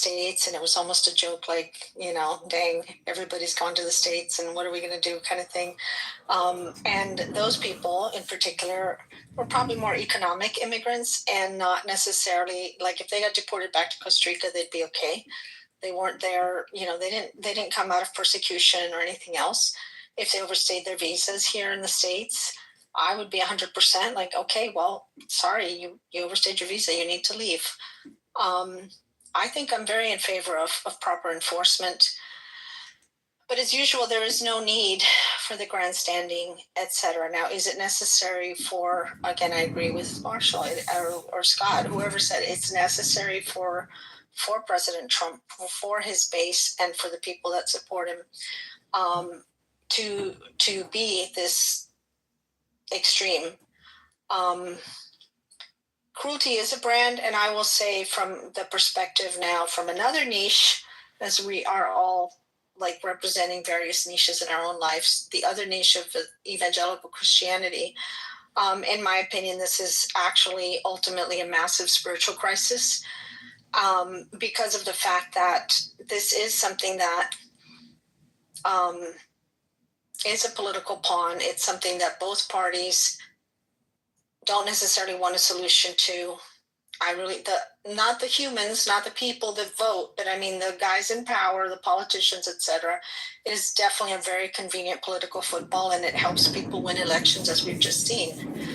States, and it was almost a joke, like, dang, everybody's gone to the States, and what are we going to do, kind of thing. And those people in particular were probably more economic immigrants, and not necessarily, like, if they got deported back to Costa Rica, they'd be okay. They weren't there, they didn't come out of persecution or anything else. If they overstayed their visas here in the States, I would be 100% like, okay, well, sorry, you overstayed your visa, you need to leave. I think I'm very in favor of proper enforcement. But as usual, there is no need for the grandstanding, etc. Now, is it necessary for, again, I agree with Marshall or Scott, whoever said it's necessary for President Trump, for his base, and for the people that support him, to be this extreme. Cruelty is a brand, and I will say, from the perspective now from another niche, as we are all like representing various niches in our own lives, the other niche of evangelical Christianity, in my opinion, this is actually ultimately a massive spiritual crisis, because of the fact that this is something that is a political pawn. It's something that both parties don't necessarily want a solution to. Not the humans, not the people that vote, but I mean the guys in power, the politicians, etc. It is definitely a very convenient political football, and it helps people win elections, as we've just seen.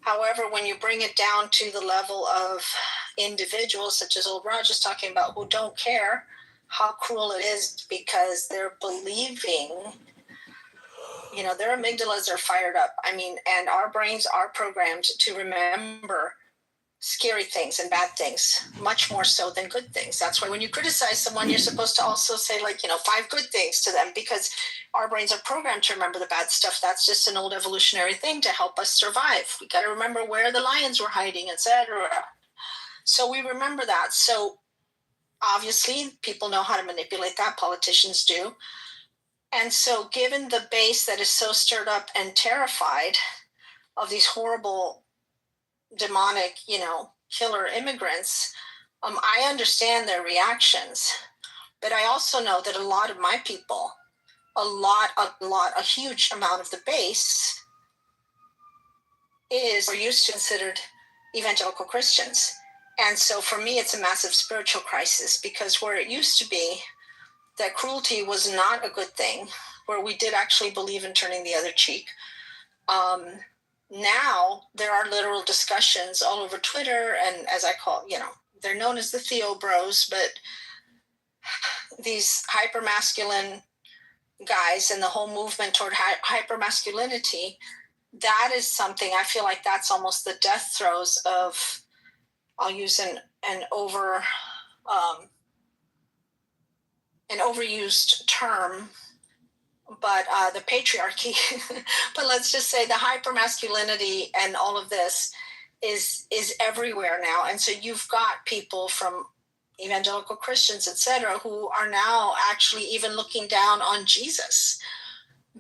However, when you bring it down to the level of individuals, such as old Raj is talking about, who don't care how cruel it is because they're believing, their amygdalas are fired up. I mean, and our brains are programmed to remember scary things and bad things much more so than good things. That's why when you criticize someone, you're supposed to also say, 5 good things to them, because our brains are programmed to remember the bad stuff. That's just an old evolutionary thing to help us survive. We got to remember where the lions were hiding, etc. So we remember that. So obviously people know how to manipulate that. Politicians do. And so given the base that is so stirred up and terrified of these horrible, demonic, killer immigrants, I understand their reactions. But I also know that a lot of my people, a huge amount of the base is or used to considered evangelical Christians. And so for me, it's a massive spiritual crisis, because where it used to be that cruelty was not a good thing, where we did actually believe in turning the other cheek, now there are literal discussions all over Twitter, and as I call, they're known as the Theo Bros, but these hypermasculine guys and the whole movement toward hypermasculinity, that is something I feel like that's almost the death throes of, I'll use an overused term, but the patriarchy, but let's just say the hypermasculinity and all of this is everywhere now. And so you've got people from evangelical Christians, etc., who are now actually even looking down on Jesus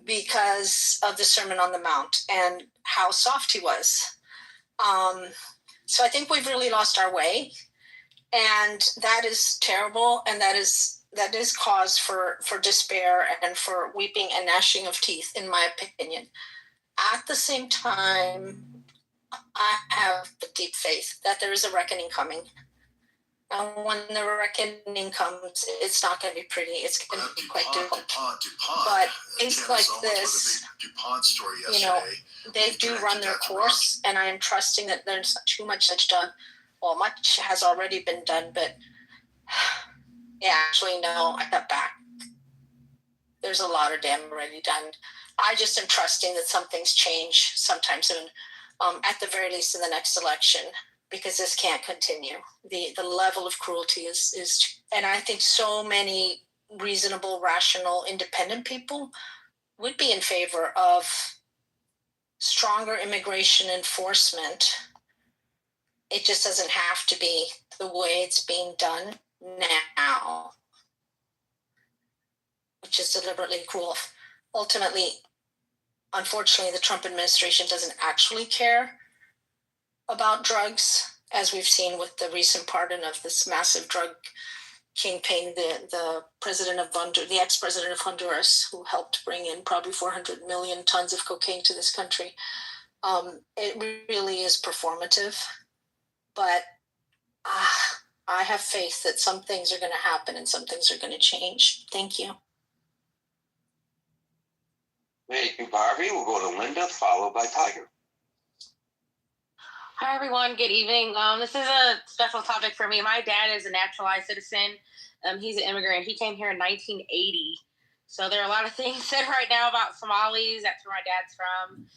because of the Sermon on the Mount and how soft he was. So I think we've really lost our way, and that is terrible, and that is cause for despair and for weeping and gnashing of teeth, in my opinion. At the same time, I have a deep faith that there is a reckoning coming. And when the reckoning comes, it's not going to be pretty. It's going to be quite difficult. But things like this, they do run their course, and I am trusting that there's not too much that's done. Well, much has already been done, but yeah, actually, no, I cut back. There's a lot of damn already done. I just am trusting that some things change sometime soon, at the very least in the next election, because this can't continue. The level of cruelty is, and I think so many reasonable, rational, independent people would be in favor of stronger immigration enforcement. It just doesn't have to be the way it's being done now, which is deliberately cruel. Ultimately, unfortunately, the Trump administration doesn't actually care about drugs as we've seen with the recent pardon of this massive drug kingpin, the president of the ex-president of Honduras, who helped bring in probably 400 million tons of cocaine to this country. It really is performative, but I have faith that some things are going to happen and some things are going to change. Thank you. Thank you, Barbie. We'll go to Linda, followed by Tiger. Hi, everyone. Good evening. This is a special topic for me. My dad is a naturalized citizen. He's an immigrant. He came here in 1980. So there are a lot of things said right now about Somalis. That's where my dad's from.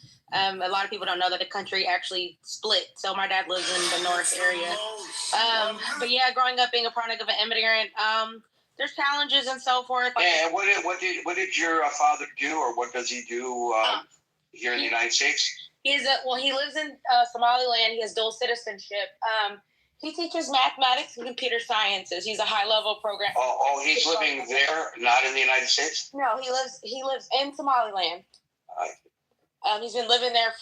A lot of people don't know that the country actually split. So my dad lives in the north area. But yeah, growing up being a product of an immigrant, there's challenges and so forth. And what did your father do, or what does he do here in the United States? He lives in Somaliland. He has dual citizenship. He teaches mathematics and computer sciences. He's a high-level program. Oh, he's living there, not in the United States? No, he lives in Somaliland. He's been living there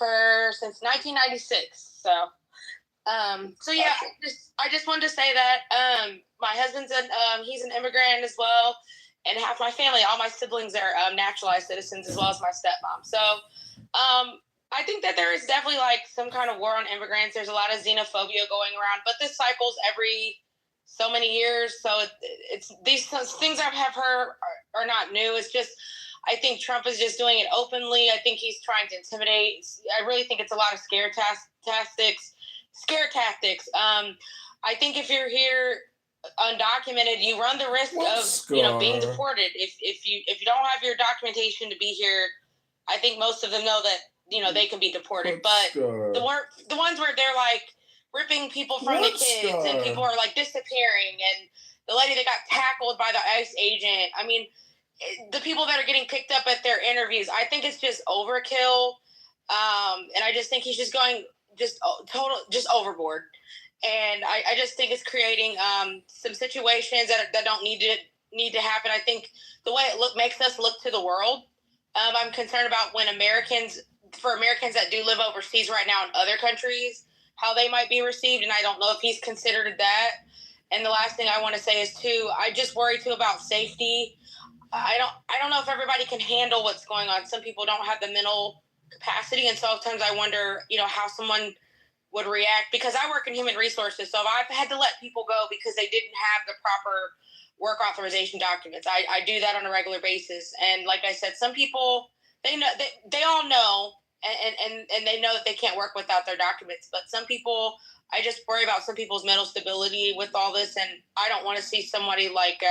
since 1996. So yeah, I just wanted to say that my husband's he's an immigrant as well, and half my family, all my siblings are naturalized citizens, as well as my stepmom. So I think that there is definitely like some kind of war on immigrants. There's a lot of xenophobia going around, but this cycles every so many years. So it's these things I have heard are not new. It's just, I think Trump is just doing it openly. I think he's trying to intimidate. I really think it's a lot of scare tactics. I think if you're here undocumented, you run the risk of being deported. If you don't have your documentation to be here, I think most of them know that they can be deported. But the ones where they're like ripping people from the kids and people are like disappearing, and the lady that got tackled by the ICE agent. I mean, the people that are getting picked up at their interviews, I think it's just overkill. And I just think he's just going just overboard. And I just think it's creating some situations that don't need to happen. I think the way it makes us look to the world. I'm concerned about for Americans that do live overseas right now in other countries, how they might be received. And I don't know if he's considered that. And the last thing I want to say is too, I just worry too about safety. I don't know if everybody can handle what's going on. Some people don't have the mental capacity. And sometimes I wonder, how someone would react, because I work in human resources. So I've had to let people go because they didn't have the proper work authorization documents. I do that on a regular basis. And like I said, some people, they all know, and they know that they can't work without their documents. But some people, I just worry about some people's mental stability with all this. And I don't want to see somebody like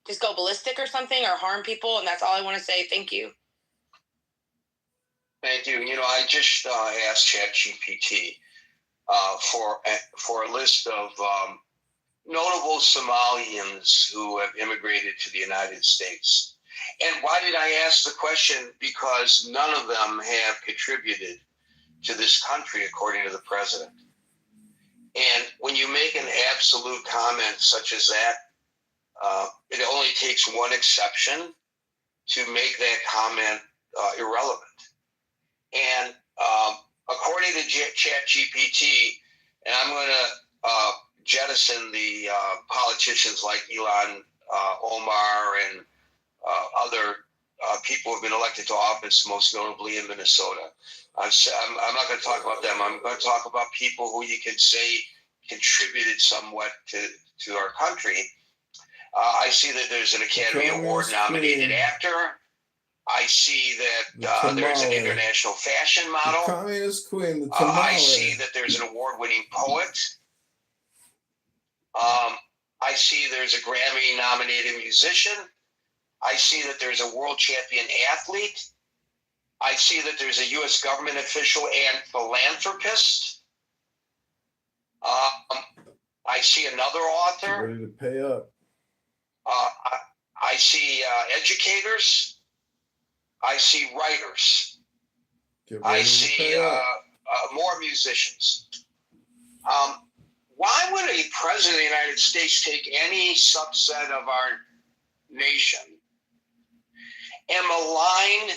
just go ballistic or something or harm people. And that's all I want to say. Thank you. Thank you. I just asked ChatGPT for a list of notable Somalians who have immigrated to the United States. And why did I ask the question? Because none of them have contributed to this country, according to the president. And when you make an absolute comment such as that, it only takes one exception to make that comment irrelevant. And according to ChatGPT, and I'm going to jettison the politicians like Ilhan Omar and other people who have been elected to office, most notably in Minnesota. I'm not going to talk about them. I'm going to talk about people who you can say contributed somewhat to our country. I see that there's an Academy Award nominated actor. I see that there's an international fashion model. The Communist Queen, the I see that there's an award-winning poet. I see there's a Grammy-nominated musician. I see that there's a world champion athlete. I see that there's a U.S. government official and philanthropist. I see another author. Ready to pay up. I see educators. I see writers. I see more musicians. Why would a president of the United States take any subset of our nation and malign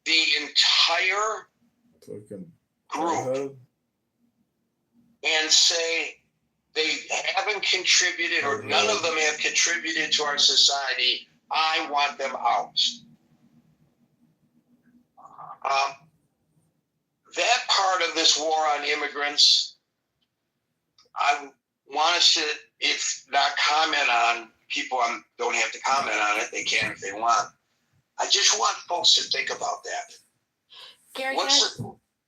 the entire group and say they haven't contributed or none of them have contributed to our society, I want them out. That part of this war on immigrants, I want us to, if not comment on, people don't have to comment on it, they can if they want. I just want folks to think about that. Gary,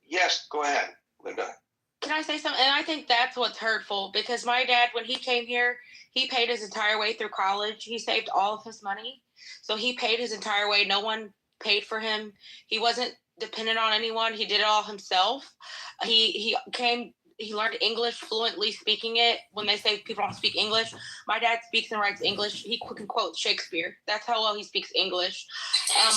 yes, go ahead, Linda. Can I say something? And I think that's what's hurtful, because my dad, when he came here, he paid his entire way through college. He saved all of his money. So he paid his entire way. No one paid for him. He wasn't dependent on anyone. He did it all himself. He learned English fluently, speaking it. When they say people don't speak English, my dad speaks and writes English. He can quote Shakespeare. That's how well he speaks English.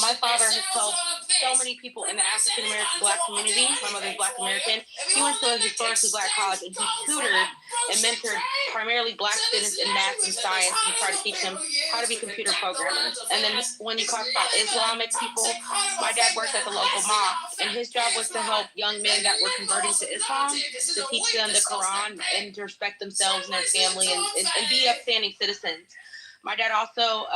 My father has helped so many people in the African American Black community. My mother's Black American. He went to a historically Black college and he tutored and mentored primarily Black students in math and science and tried to teach them how to be computer programmers. And then when you talk about Islamic people, my dad worked at the local mosque, and his job was to help young men that were converting to Islam, to teach them the Quran and to respect themselves and their family and be upstanding citizens. My dad also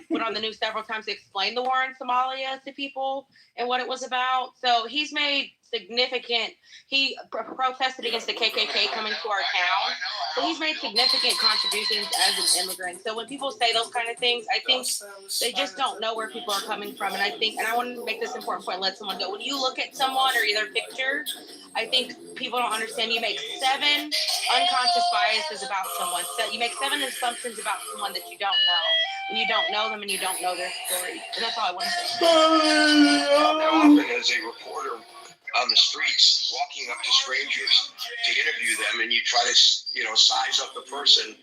went on the news several times to explain the war in Somalia to people and what it was about. So he's made he protested against the KKK coming to our town. So he's made significant contributions as an immigrant. So when people say those kind of things, I think they just don't know where people are coming from. And I want to make this important point and let someone go. When you look at someone or either picture, I think people don't understand. You make 7 unconscious biases about someone. So you make 7 assumptions about someone that you don't know. And you don't know them and you don't know their story. And that's all I want to say. How often as a reporter on the streets, walking up to strangers to interview them, and you try to, size up the person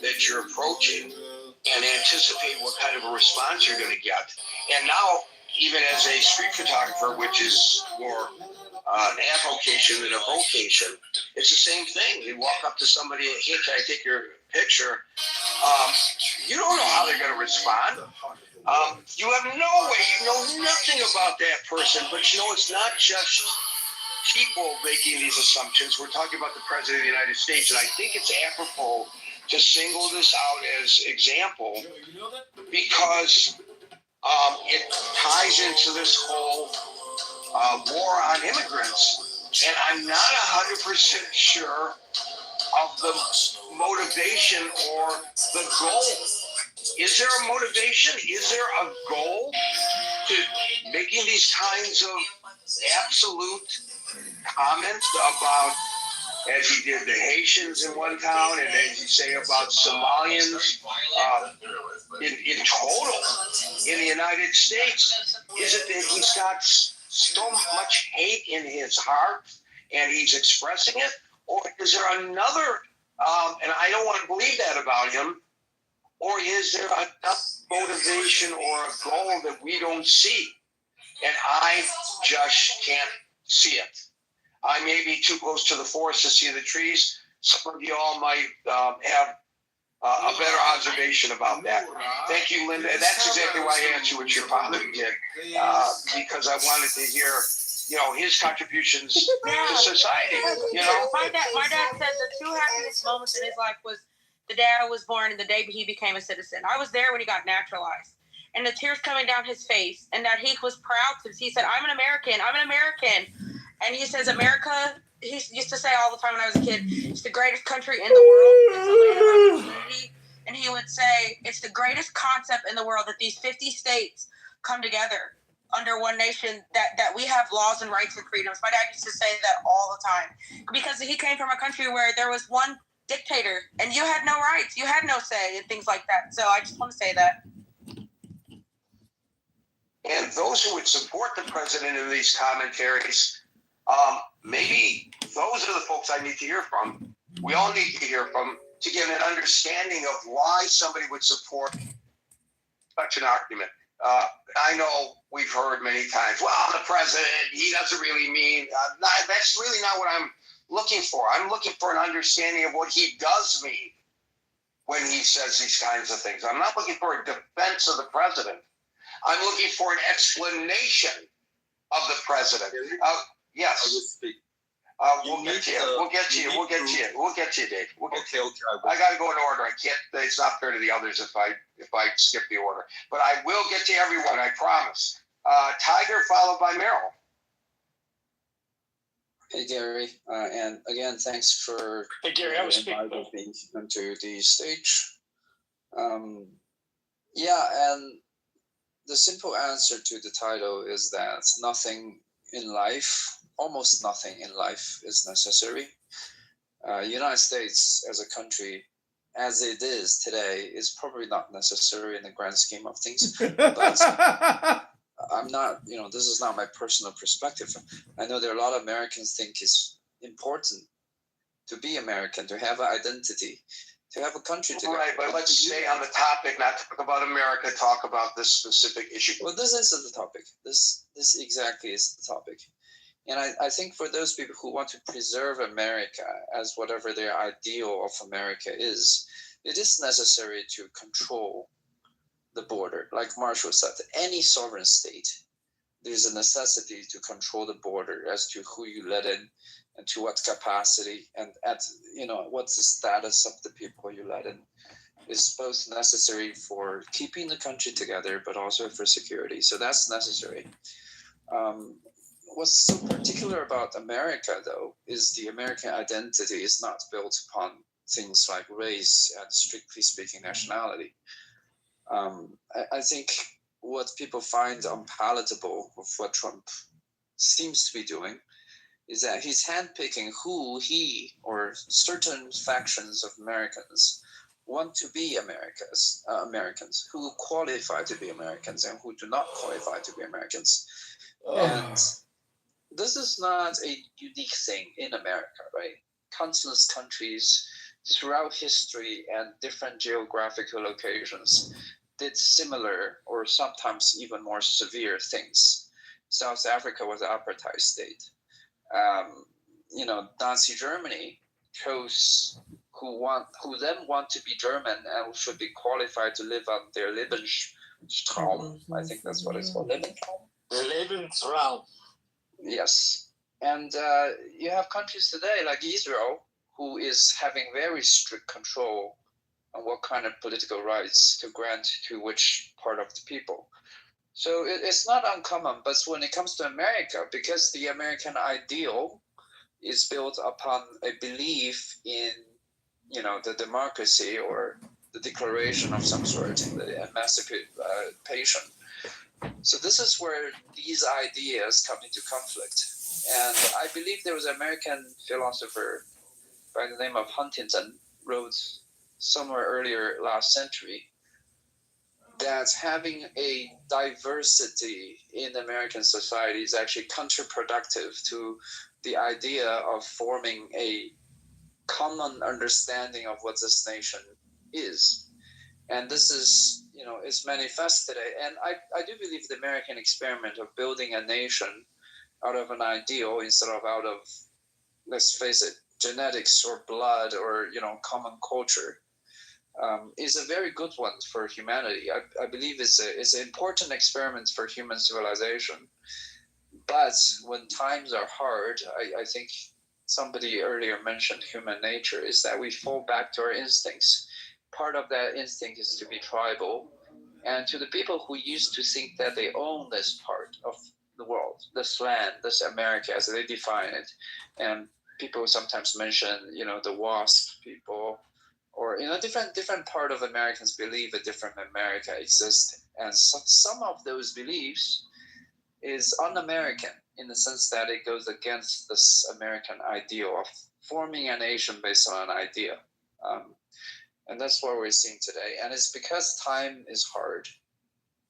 that you're approaching and anticipate what kind of a response you're going to get. And now, even as a street photographer, which is more an avocation than a vocation, it's the same thing. You walk up to somebody, hey, can I take your picture? You don't know how they're going to respond. You have no way, you know nothing about that person, but it's not just people making these assumptions. We're talking about the President of the United States, and I think it's apropos to single this out as example because it ties into this whole war on immigrants, and I'm not 100% sure of the motivation or the goal. Is there a motivation? Is there a goal to making these kinds of absolute comments about, as he did the Haitians in one town, and as you say about Somalians in total in the United States? Is it that he's got so much hate in his heart and he's expressing it? Or is there another, and I don't want to believe that about him, or is there enough motivation or a goal that we don't see? And I just can't see it. I may be too close to the forest to see the trees. Some of you all might have a better observation about that. Thank you, Linda. And that's exactly why I asked you what your father did, because I wanted to hear, his contributions to society. My dad said the 2 happiest moments in his life was the day I was born and the day he became a citizen. I was there when he got naturalized. And the tears coming down his face, and that he was proud to. He said, I'm an American. And he says, America, he used to say all the time when I was a kid, it's the greatest country in the world. It's a land of opportunity. And he would say, it's the greatest concept in the world that these 50 states come together under one nation, that we have laws and rights and freedoms. My dad used to say that all the time because he came from a country where there was one dictator and you had no rights, you had no say, and things like that. So I just want to say that. And those who would support the president in these commentaries, maybe those are the folks I need to hear from. We all need to hear from to get an understanding of why somebody would support such an argument. I know we've heard many times, well, the president, he doesn't really mean, that's really not what I'm looking for. I'm looking for an understanding of what he does mean when he says these kinds of things. I'm not looking for a defense of the president. I'm looking for an explanation of the president. Yes. We'll get to you. We'll get to you. We'll get to you. We'll get to you, Dave. We'll get to you. Okay. I got to go in order. I can't. It's not fair to the others if I skip the order. But I will get to everyone. I promise. Tiger, followed by Merrill. Hey Gary, and again, thanks for inviting me onto the stage. Yeah, and the simple answer to the title is that nothing in life, almost nothing in life, is necessary. United States as a country, as it is today, is probably not necessary in the grand scheme of things. But I'm not, this is not my personal perspective. I know there are a lot of Americans think it's important to be American, to have an identity, to have a country together. Right, but let's stay on the topic, not talk about America, talk about this specific issue. Well, this isn't the topic. This exactly is the topic. And I think for those people who want to preserve America as whatever their ideal of America is, it is necessary to control the border. Like Marshall said, any sovereign state, there's a necessity to control the border as to who you let in and to what capacity, and what's the status of the people you let in is both necessary for keeping the country together, but also for security. So that's necessary. What's so particular about America, though, is the American identity is not built upon things like race and, strictly speaking, nationality. I think what people find unpalatable of what Trump seems to be doing is that he's handpicking who he or certain factions of Americans want to be Americans, who qualify to be Americans and who do not qualify to be Americans. And this is not a unique thing in America, right? Countless countries throughout history and different geographical locations did similar or sometimes even more severe things. South Africa was an apartheid state. Nazi Germany chose who then want to be German and should be qualified to live on their Lebensraum. I think that's what it's called. Lebensraum. Yes. And you have countries today like Israel, who is having very strict control on what kind of political rights to grant to which part of the people. So it's not uncommon, but when it comes to America, because the American ideal is built upon a belief in, the democracy or the declaration of some sort, the emancipation. So this is where these ideas come into conflict. And I believe there was an American philosopher by the name of Huntington wrote somewhere earlier last century that having a diversity in American society is actually counterproductive to the idea of forming a common understanding of what this nation is. And this is, is manifest today. And I do believe the American experiment of building a nation out of an ideal instead of out of, let's face it, genetics or blood or, common culture, is a very good one for humanity. I believe it's an important experiment for human civilization. But when times are hard, I think somebody earlier mentioned human nature, is that we fall back to our instincts. Part of that instinct is to be tribal. And to the people who used to think that they own this part of the world, this land, this America as they define it, and people sometimes mention, the WASP people, or different part of Americans believe a different America exists, and some of those beliefs is un-American in the sense that it goes against this American ideal of forming a nation based on an idea, and that's what we're seeing today. And it's because time is hard.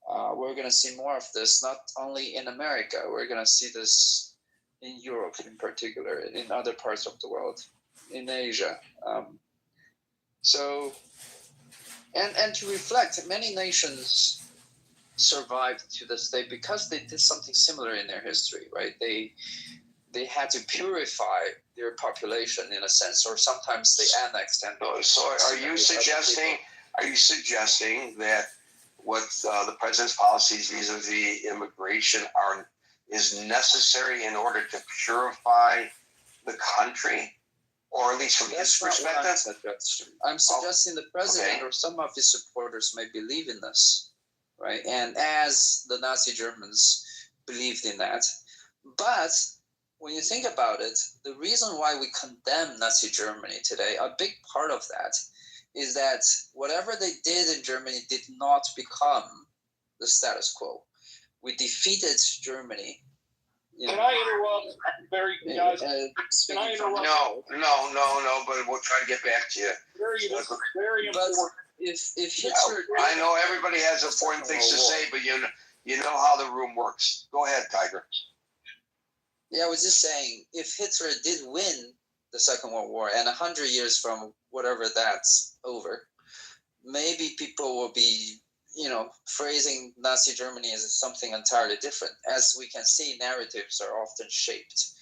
We're going to see more of this, not only in America. We're going to see this in Europe, in particular, in other parts of the world, in Asia. And to reflect, many nations survived to this day because they did something similar in their history, right? They had to purify their population in a sense, or sometimes they annexed. And so, are you suggesting that what the president's policies vis-a-vis immigration is necessary in order to purify the country, or at least from his That's not what I'm perspective? suggesting. I'm suggesting the president or some of his supporters may believe in this, right? And as the Nazi Germans believed in that. But when you think about it, the reason why we condemn Nazi Germany today, a big part of that is that whatever they did in Germany did not become the status quo. We defeated Germany. Can I interrupt? Very, guys. Can I interrupt? No, but we'll try to get back to you. Very important. If Hitler, I know everybody has important things to say, but you know how the room works. Go ahead, Tiger. yeah, I was just saying, if Hitler did win the Second World War, and 100 years from whatever that's over, maybe people will be, phrasing Nazi Germany as something entirely different. As we can see, narratives are often shaped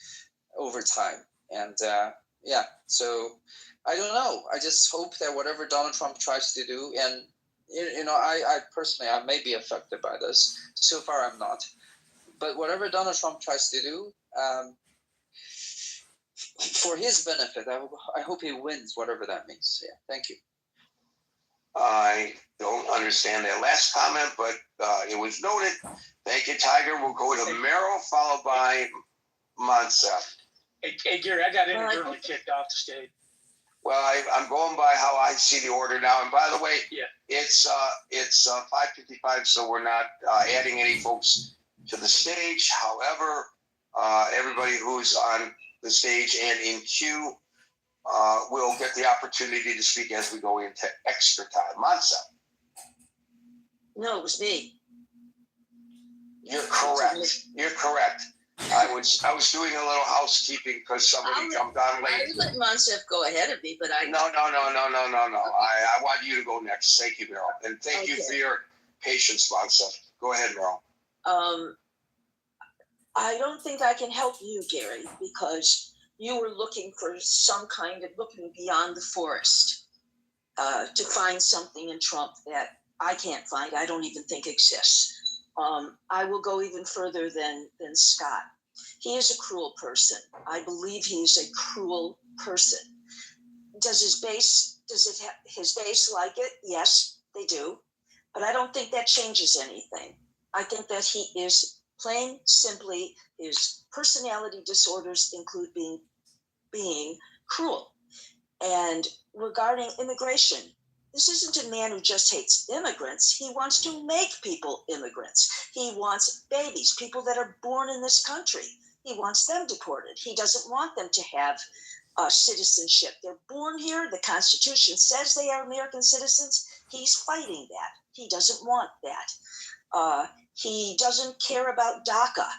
over time. And so I don't know. I just hope that whatever Donald Trump tries to do, and I personally, I may be affected by this. So far, I'm not. But whatever Donald Trump tries to do, for his benefit, I hope he wins, whatever that means. Yeah, thank you. I don't understand that last comment, but it was noted. Thank you, Tiger. We'll go to Merrill, followed by Monsef. Hey, Gary, I got inadvertently kicked off the stage. Well, I'm going by how I see the order now. And by the way, it's 5:55, so we're not adding any folks to the stage. However, everybody who's on the stage and in queue will get the opportunity to speak as we go into extra time. Monsef. No, it was me. You're correct. You're correct. I was doing a little housekeeping because somebody jumped on late. I let Monsef go ahead of me, but I... No. I want you to go next. Thank you, Meryl. And thank you for your patience, Monsef. Go ahead, Meryl. I don't think I can help you, Gary, because you were looking for some kind of looking beyond the forest to find something in Trump that I can't find. I don't even think exists. I will go even further than Scott. He is a cruel person. I believe he's a cruel person. Does his base like it? Yes, they do. But I don't think that changes anything. I think that he is plain simply, his personality disorders include being cruel. And regarding immigration, this isn't a man who just hates immigrants. He wants to make people immigrants. He wants babies, people that are born in this country. He wants them deported. He doesn't want them to have citizenship. They're born here. The Constitution says they are American citizens. He's fighting that. He doesn't want that. He doesn't care about DACA.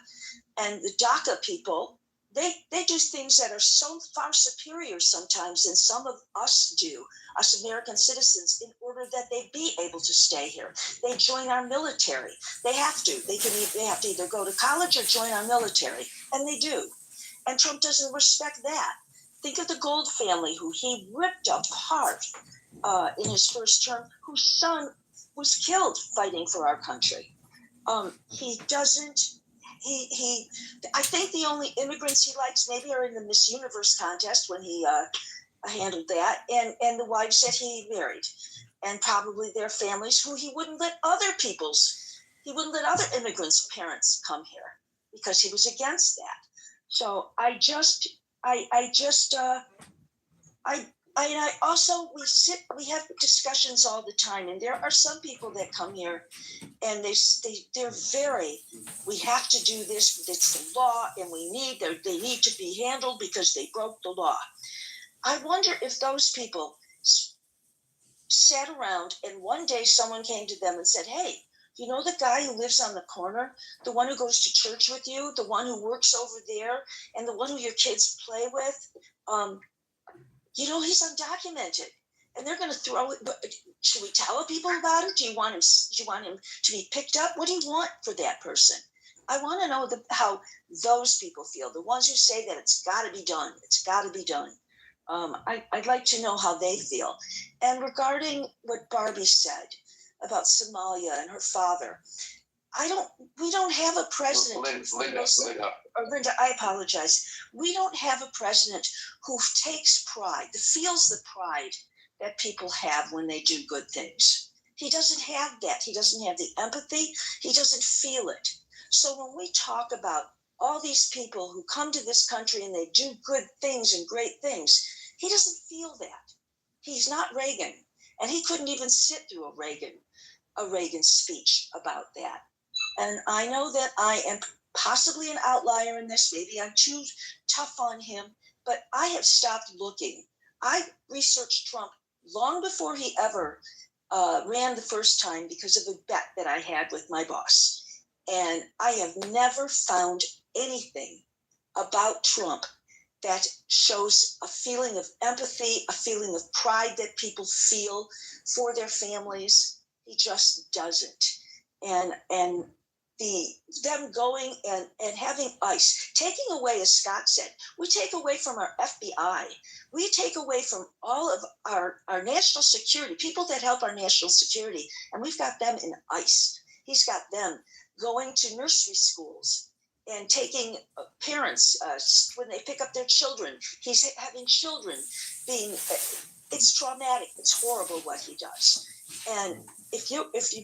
And the DACA people, they do things that are so far superior sometimes than some of us do, us American citizens, in order that they be able to stay here. They join our military. They have to. They have to either go to college or join our military, and they do. And Trump doesn't respect that. Think of the Gold family, who he ripped apart in his first term, whose son was killed fighting for our country. He doesn't. I think the only immigrants he likes maybe are in the Miss Universe contest when he handled that, and the wives that he married, and probably their families who he wouldn't let other immigrants' parents come here because he was against that. So we have discussions all the time, and there are some people that come here and they're very, we have to do this, it's the law, and they need to be handled because they broke the law. I wonder if those people sat around and one day someone came to them and said, hey, you know the guy who lives on the corner, the one who goes to church with you, the one who works over there, and the one who your kids play with, he's undocumented. And they're going to throw it. Should we tell people about it? Do you want him to be picked up? What do you want for that person? I want to know how those people feel. The ones who say that it's got to be done. It's got to be done. I'd like to know how they feel. And regarding what Barbie said about Somalia and her father, we don't have a president. Linda, I apologize. We don't have a president who takes pride, that feels the pride that people have when they do good things. He doesn't have that. He doesn't have the empathy. He doesn't feel it. So when we talk about all these people who come to this country and they do good things and great things, he doesn't feel that. He's not Reagan, and he couldn't even sit through a Reagan speech about that. And I know that I am possibly an outlier in this. Maybe I'm too tough on him, but I have stopped looking. I researched Trump long before he ever ran the first time because of a bet that I had with my boss. And I have never found anything about Trump that shows a feeling of empathy, a feeling of pride that people feel for their families. He just doesn't. And them going and having ICE, taking away, as Scott said, we take away from our FBI, we take away from all of our national security, people that help our national security, and we've got them in ICE. He's got them going to nursery schools and taking parents when they pick up their children. He's having children being, it's traumatic, it's horrible what he does. And if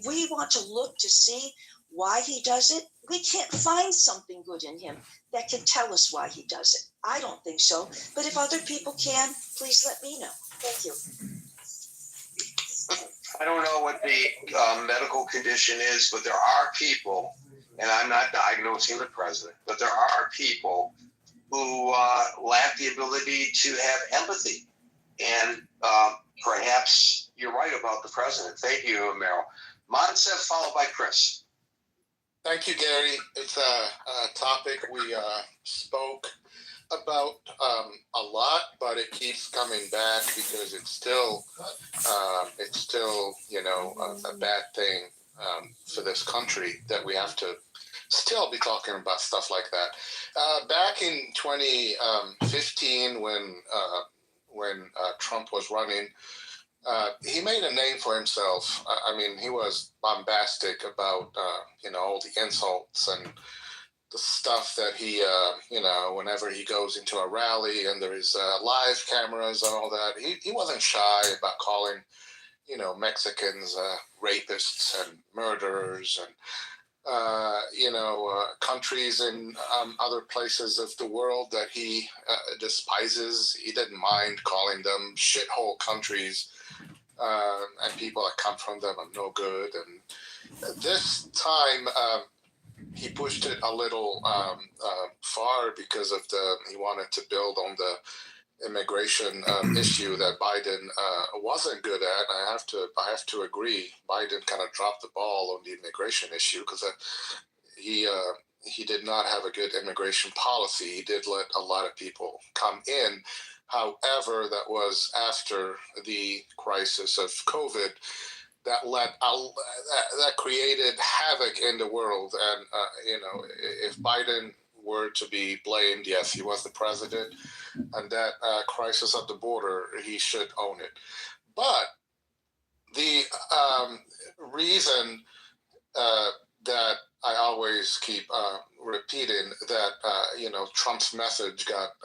we want to look to see why he does it, we can't find something good in him that can tell us why he does it. I don't think so. But if other people can, please let me know. Thank you. I don't know what the medical condition is, but there are people, and I'm not diagnosing the president, but there are people who lack the ability to have empathy. And perhaps you're right about the president. Thank you, Meryl. Montsev, followed by Chris. Thank you, Gary. It's a topic we spoke about a lot, but it keeps coming back because it's still a bad thing for this country that we have to still be talking about stuff like that. Back in 2015, when Trump was running, he made a name for himself. I mean, he was bombastic about, all the insults and the stuff that he, whenever he goes into a rally and there is live cameras and all that, he wasn't shy about calling, Mexicans rapists and murderers and, countries in other places of the world that he despises. He didn't mind calling them shithole countries. And people that come from them are no good. And this time, he pushed it a little far because of he wanted to build on the immigration issue that Biden wasn't good at. I have to agree. Biden kind of dropped the ball on the immigration issue because he did not have a good immigration policy. He did let a lot of people come in. However, that was after the crisis of COVID that created havoc in the world. And, if Biden were to be blamed, yes, he was the president, and that crisis at the border, he should own it. But the reason that I always keep repeating that, Trump's message got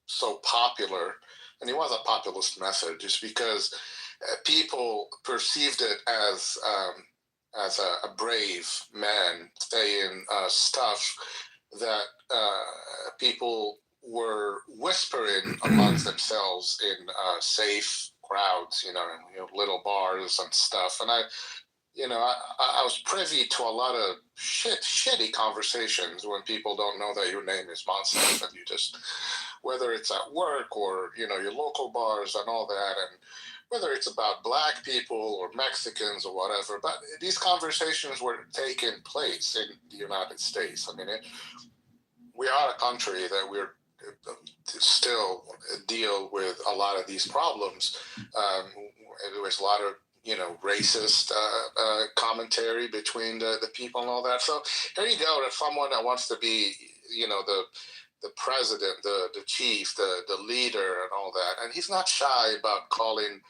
so popular, and it was a populist message, is because people perceived it as a brave man saying stuff that people were whispering amongst themselves in safe crowds, little bars and stuff. And I was privy to a lot of shitty conversations when people don't know that your name is Montsev, and you just, whether it's at work or, your local bars and all that, and whether it's about Black people or Mexicans or whatever, but these conversations were taking place in the United States. I mean, we are a country that we're still deal with a lot of these problems. There was a lot of racist commentary between the people and all that. So there you go. There's someone that wants to be, the president, the chief, the leader, and all that. And he's not shy about calling,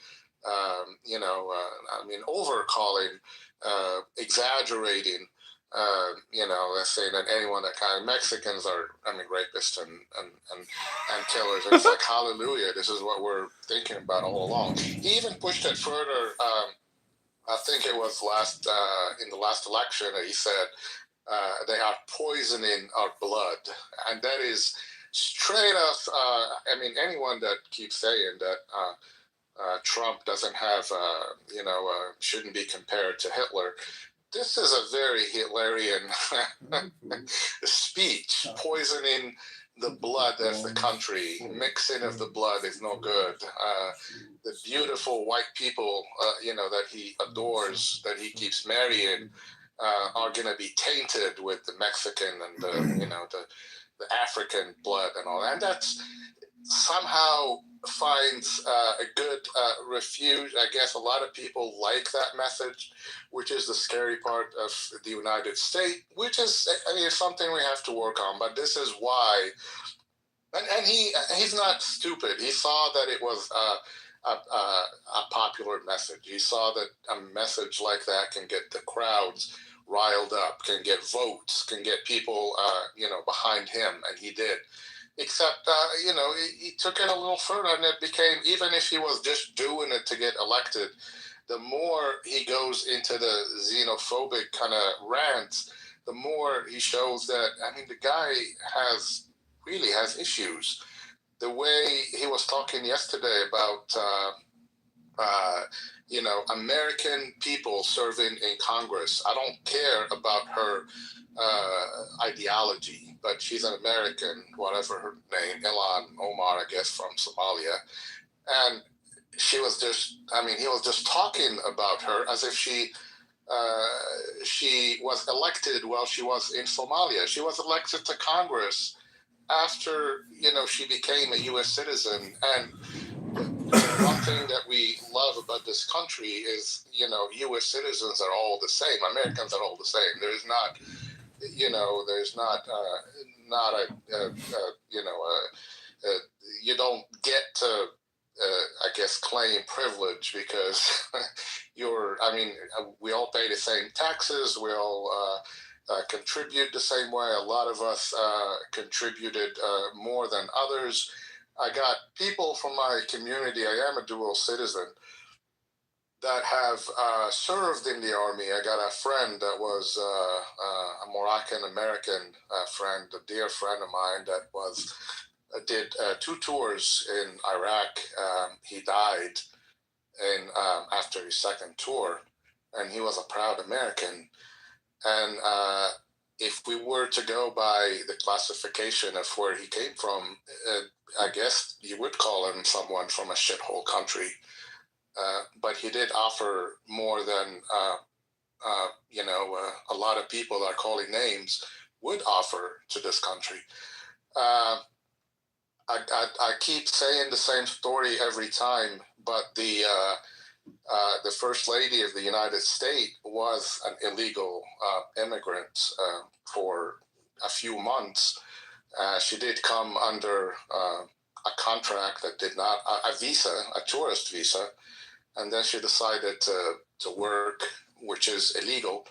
over calling, exaggerating they're saying that anyone that kind of Mexicans are, rapists and killers. And it's like, hallelujah, this is what we're thinking about all along. He even pushed it further. I think it was in the last election, he said they are poisoning our blood, and that is straight up. Anyone that keeps saying that Trump doesn't have, shouldn't be compared to Hitler. This is a very Hitlerian speech. Poisoning the blood of the country, mixing of the blood is no good. The beautiful white people, that he adores, that he keeps marrying, are going to be tainted with the Mexican and the African blood and all that. And that's somehow finds a good refuge. I guess a lot of people like that message, which is the scary part of the United States, which is, something we have to work on. But this is why, and he's not stupid. He saw that it was a popular message. He saw that a message like that can get the crowds riled up, can get votes, can get people, behind him, and he did. Except, he took it a little further, and it became, even if he was just doing it to get elected, the more he goes into the xenophobic kind of rants, the more he shows that, the guy really has issues. The way he was talking yesterday about, American people serving in Congress. I don't care about her ideology, but she's an American, whatever her name, Ilhan Omar, I guess, from Somalia. And she was just, he was just talking about her as if she was elected while she was in Somalia. She was elected to Congress after, she became a U.S. citizen. And one thing that we love about this country is, U.S. citizens are all the same. Americans are all the same. There's not, you don't get to, I guess, claim privilege because we all pay the same taxes. We all contribute the same way. A lot of us contributed more than others. I got people from my community. I am a dual citizen that have served in the Army. I got a friend that was a Moroccan-American friend, a dear friend of mine that did 2 tours in Iraq. He died after his 2nd tour, and he was a proud American. And if we were to go by the classification of where he came from, I guess you would call him someone from a shithole country. But he did offer more than, a lot of people that are calling names would offer to this country. I keep saying the same story every time, but the First Lady of the United States was an illegal immigrant for a few months. She did come under a contract that did not, a visa, a tourist visa, and then she decided to work, which is illegal.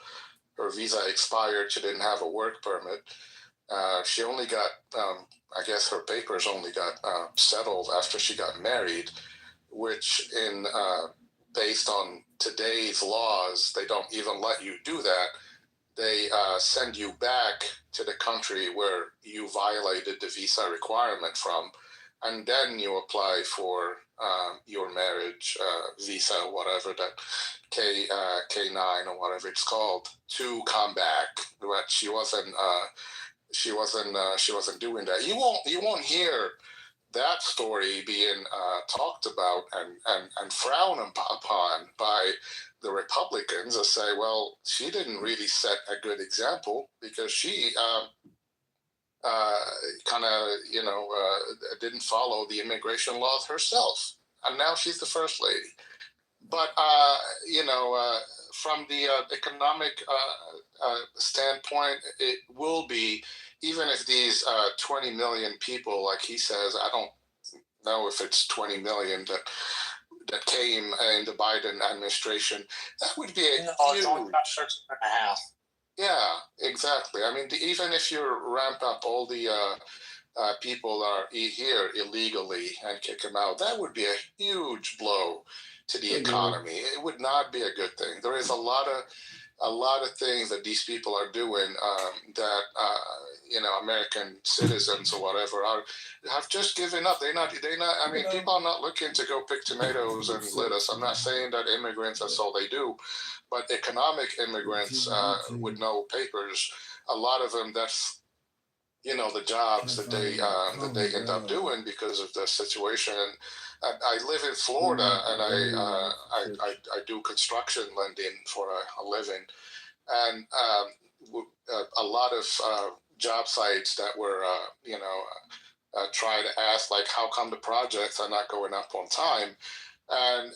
Her visa expired. She didn't have a work permit. She only got, I guess her papers only got settled after she got married, which based on today's laws, they don't even let you do that. They send you back to the country where you violated the visa requirement from, and then you apply for your marriage visa, whatever that K9 or whatever it's called, to come back. But she wasn't doing that. You won't hear that story being talked about and frowned upon by the Republicans, that say, well, she didn't really set a good example because she didn't follow the immigration laws herself, and now she's the First Lady. But from the economic standpoint, it will be, even if these 20 million people, like he says, I don't know if it's 20 million that came in the Biden administration, that would be a huge. It's only about 13.5. Yeah, exactly. I mean, even if you ramp up all the people are here illegally and kick them out, that would be a huge blow to the economy. It would not be a good thing. There is a lot of things that these people are doing that American citizens or whatever have just given up. They're not. I mean, people are not looking to go pick tomatoes and lettuce. I'm not saying that immigrants, that's all they do, but economic immigrants with no papers, a lot of them, that's the jobs that they end up doing because of the situation. And I live in Florida, and I do construction lending for a living, and a lot of job sites that were trying to ask, like, how come the projects are not going up on time. And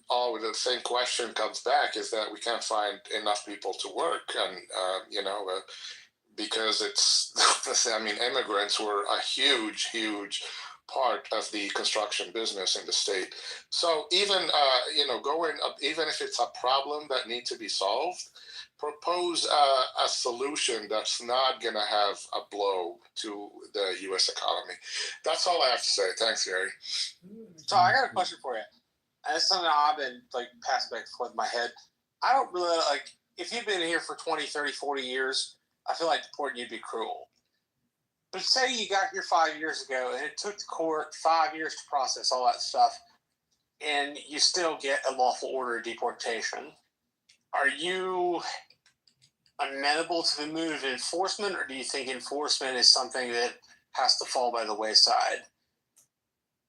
all the same question comes back, is that we can't find enough people to work, and because immigrants were a huge part of the construction business in the state. So even going up, even if it's a problem that needs to be solved, propose a solution that's not going to have a blow to the U.S. economy. That's all I have to say. Thanks, Gary. So I got a question for you. And it's something I've been passing back and forth in my head. I don't really if you've been here for 20, 30, 40 years, I feel like deporting you'd be cruel. But say you got here 5 years ago and it took the court 5 years to process all that stuff, and you still get a lawful order of deportation. Are you amenable to the move of enforcement, or do you think enforcement is something that has to fall by the wayside?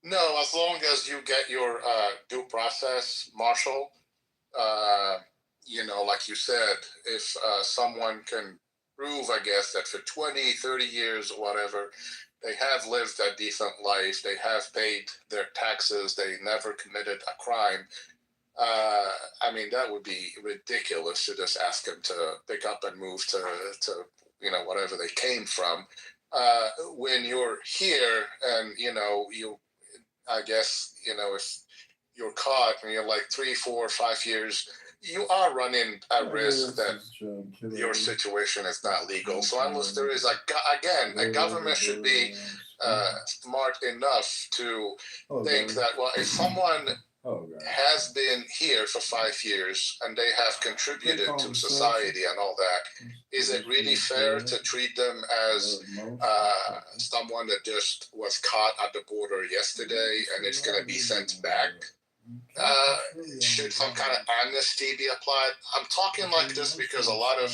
No, as long as you get your due process, Marshall, like you said, if someone can prove, I guess, that for 20, 30 years or whatever, they have lived a decent life, they have paid their taxes, they never committed a crime, that would be ridiculous to just ask them to pick up and move to whatever they came from. When you're here and, I guess, if you're caught and you're like 3, 4, 5 years, you are running a risk that your situation is not legal. So unless there is a government should be smart enough to think that, well, if someone has been here for 5 years and they have contributed to society and all that, is it really fair to treat them as someone that just was caught at the border yesterday and it's going to be sent back? Should some kind of amnesty be applied? I'm talking like this because a lot of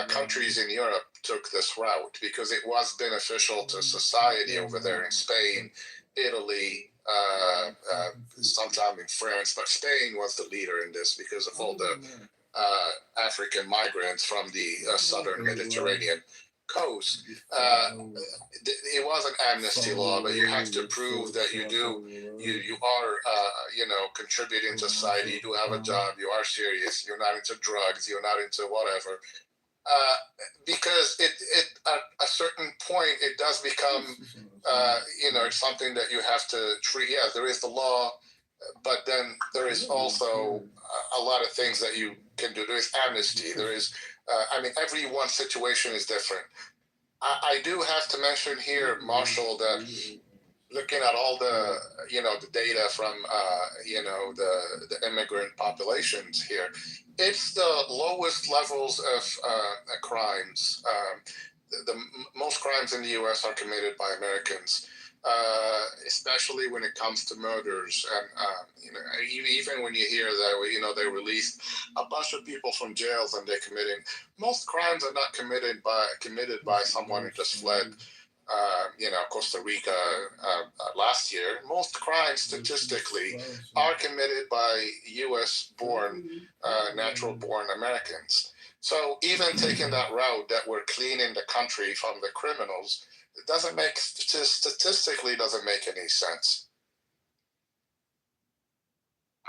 countries in Europe took this route because it was beneficial to society over there in Spain, Italy, sometime in France, but Spain was the leader in this because of all the African migrants from the southern Mediterranean coast. It was an amnesty law, but you have to prove that you are contributing to society, you do have a job, you are serious, you're not into drugs, you're not into whatever. Because at a certain point it does become it's something that you have to treat. Yeah, there is the law, but then there is also a lot of things that you can do. There is amnesty. There is, everyone's situation is different. I do have to mention here, Marshall, that looking at all the the data from the immigrant populations here, it's the lowest levels of crimes. The most crimes in the U.S. are committed by Americans, especially when it comes to murders. And even when you hear that they released a bunch of people from jails and they're committing, most crimes are not committed by someone who just fled. Costa Rica last year. Most crimes statistically are committed by U.S.-born, natural-born Americans. So even taking that route that we're cleaning the country from the criminals, it doesn't make statistically doesn't make any sense.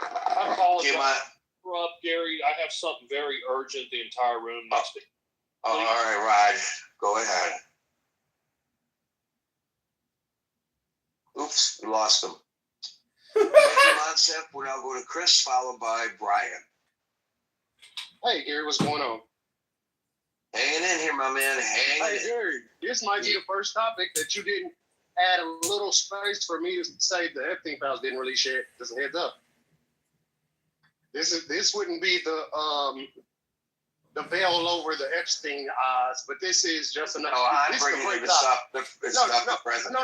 I apologize. Interrupt, Gary. I have something very urgent. The entire room needs to. All right, Raj, go ahead. Oops, we lost him. Thank you, Monsef. We'll now go to Chris, followed by Brian. Hey, Gary, what's going on? Hanging in here, my man. Hey, Gary, this might be the first topic that you didn't add a little space for me to say the Epstein files didn't release yet. Just a heads up. This wouldn't be the veil over the Epstein eyes, but this is just another. I'm bringing this up. It's not the president.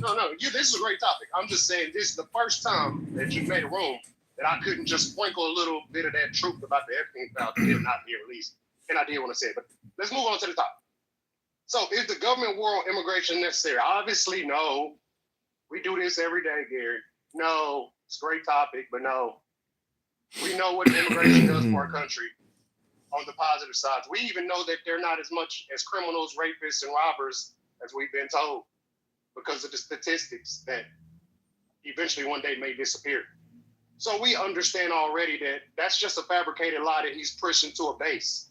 No. This is a great topic. I'm just saying this is the first time that you made a room that I couldn't just sprinkle a little bit of that truth about the Epstein files that did not be released. And I did want to say it, but let's move on to the topic. So is the government war on immigration necessary? Obviously, no. We do this every day, Gary. No, it's a great topic, but no. We know what immigration does for our country on the positive side. We even know that they're not as much as criminals, rapists, and robbers as we've been told because of the statistics that eventually one day may disappear. So we understand already that that's just a fabricated lie that he's pushing to a base.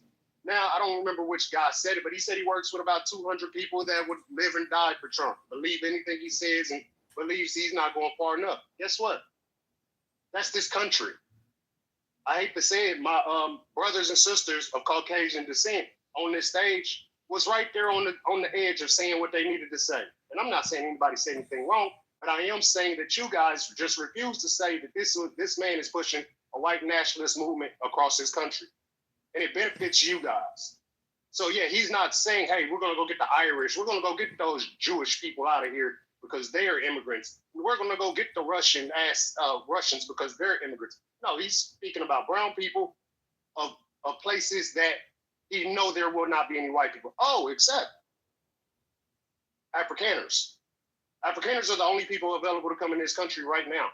Now, I don't remember which guy said it, but he said he works with about 200 people that would live and die for Trump, believe anything he says and believes he's not going far enough. Guess what? That's this country. I hate to say it, my brothers and sisters of Caucasian descent on this stage was right there on the edge of saying what they needed to say. And I'm not saying anybody said anything wrong, but I am saying that you guys just refuse to say that this man is pushing a white nationalist movement across his country. And it benefits you guys. So yeah, he's not saying, hey, we're going to go get the Irish. We're going to go get those Jewish people out of here because they are immigrants. We're going to go get the Russians because they're immigrants. No, he's speaking about brown people of places that he know there will not be any white people. Oh, except Afrikaners. Afrikaners are the only people available to come in this country right now.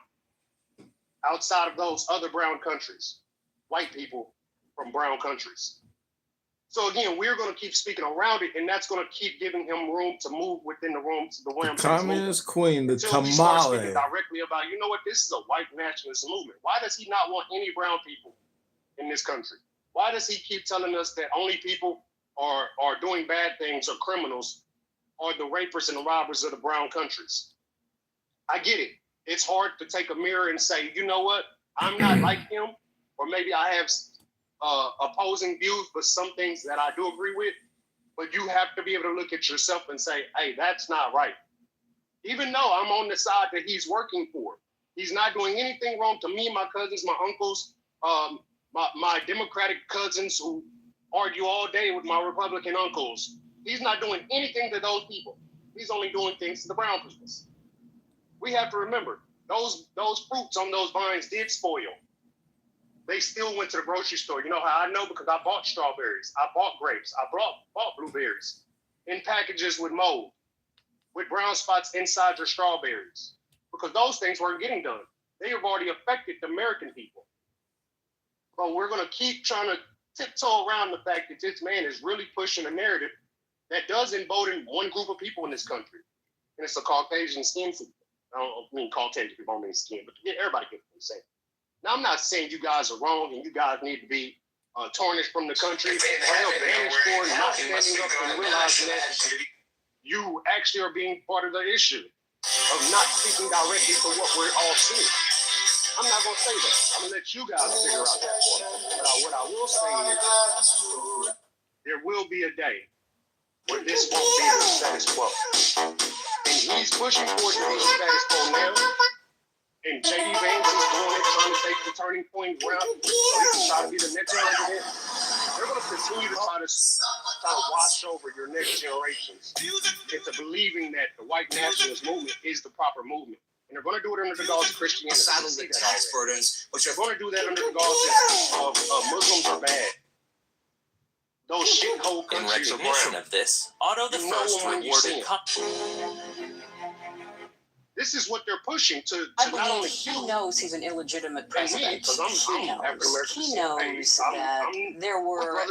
Outside of those other brown countries, white people from brown countries. So again, we're going to keep speaking around it, and that's going to keep giving him room to move within the room to the realm. Communist queen, the Until he starts speaking tamale. directly about, you know what, this is a white nationalist movement. Why does he not want any brown people in this country? Why does he keep telling us that only people are doing bad things or criminals are the rapists and the robbers of the brown countries? I get it. It's hard to take a mirror and say, you know what, I'm not like him, or maybe I have opposing views, but some things that I do agree with. But you have to be able to look at yourself and say, hey, that's not right. Even though I'm on the side that he's working for, he's not doing anything wrong to me, my cousins, my uncles, my Democratic cousins who argue all day with my Republican uncles. He's not doing anything to those people. He's only doing things to the brown people. We have to remember, those fruits on those vines did spoil. They still went to the grocery store. You know how I know? Because I bought strawberries. I bought grapes. I bought blueberries in packages with mold, with brown spots inside your strawberries. Because those things weren't getting done. They have already affected the American people. But we're going to keep trying to tiptoe around the fact that this man is really pushing a narrative that does embolden one group of people in this country. And it's the Caucasian skin people. I don't mean Caucasian people, I don't mean skin, but everybody gets what I'm saying. Now, I'm not saying you guys are wrong and you guys need to be tarnished from the country or banished for not standing up and realizing that you actually are being part of the issue of not speaking directly to what we're all seeing. I'm not going to say that. I'm going to let you guys figure out that part. But what I will say is there will be a day where this won't be the status quo. And he's pushing towards the status quo now. And J.D. Vance is doing it, trying to take the turning point around so he can try to be the next president. They're going to continue to try to wash over your next generations into believing that the white nationalist movement is the proper movement. And they're going to do it under the gauze of Christianity. Saddle the tax burdens, which they're going to do that under the gauze of Muslims are bad. Those shithole countries are recognition of this, Otto the First rewarded. This is what they're pushing to not only he knows he's an illegitimate president. He knows that there were a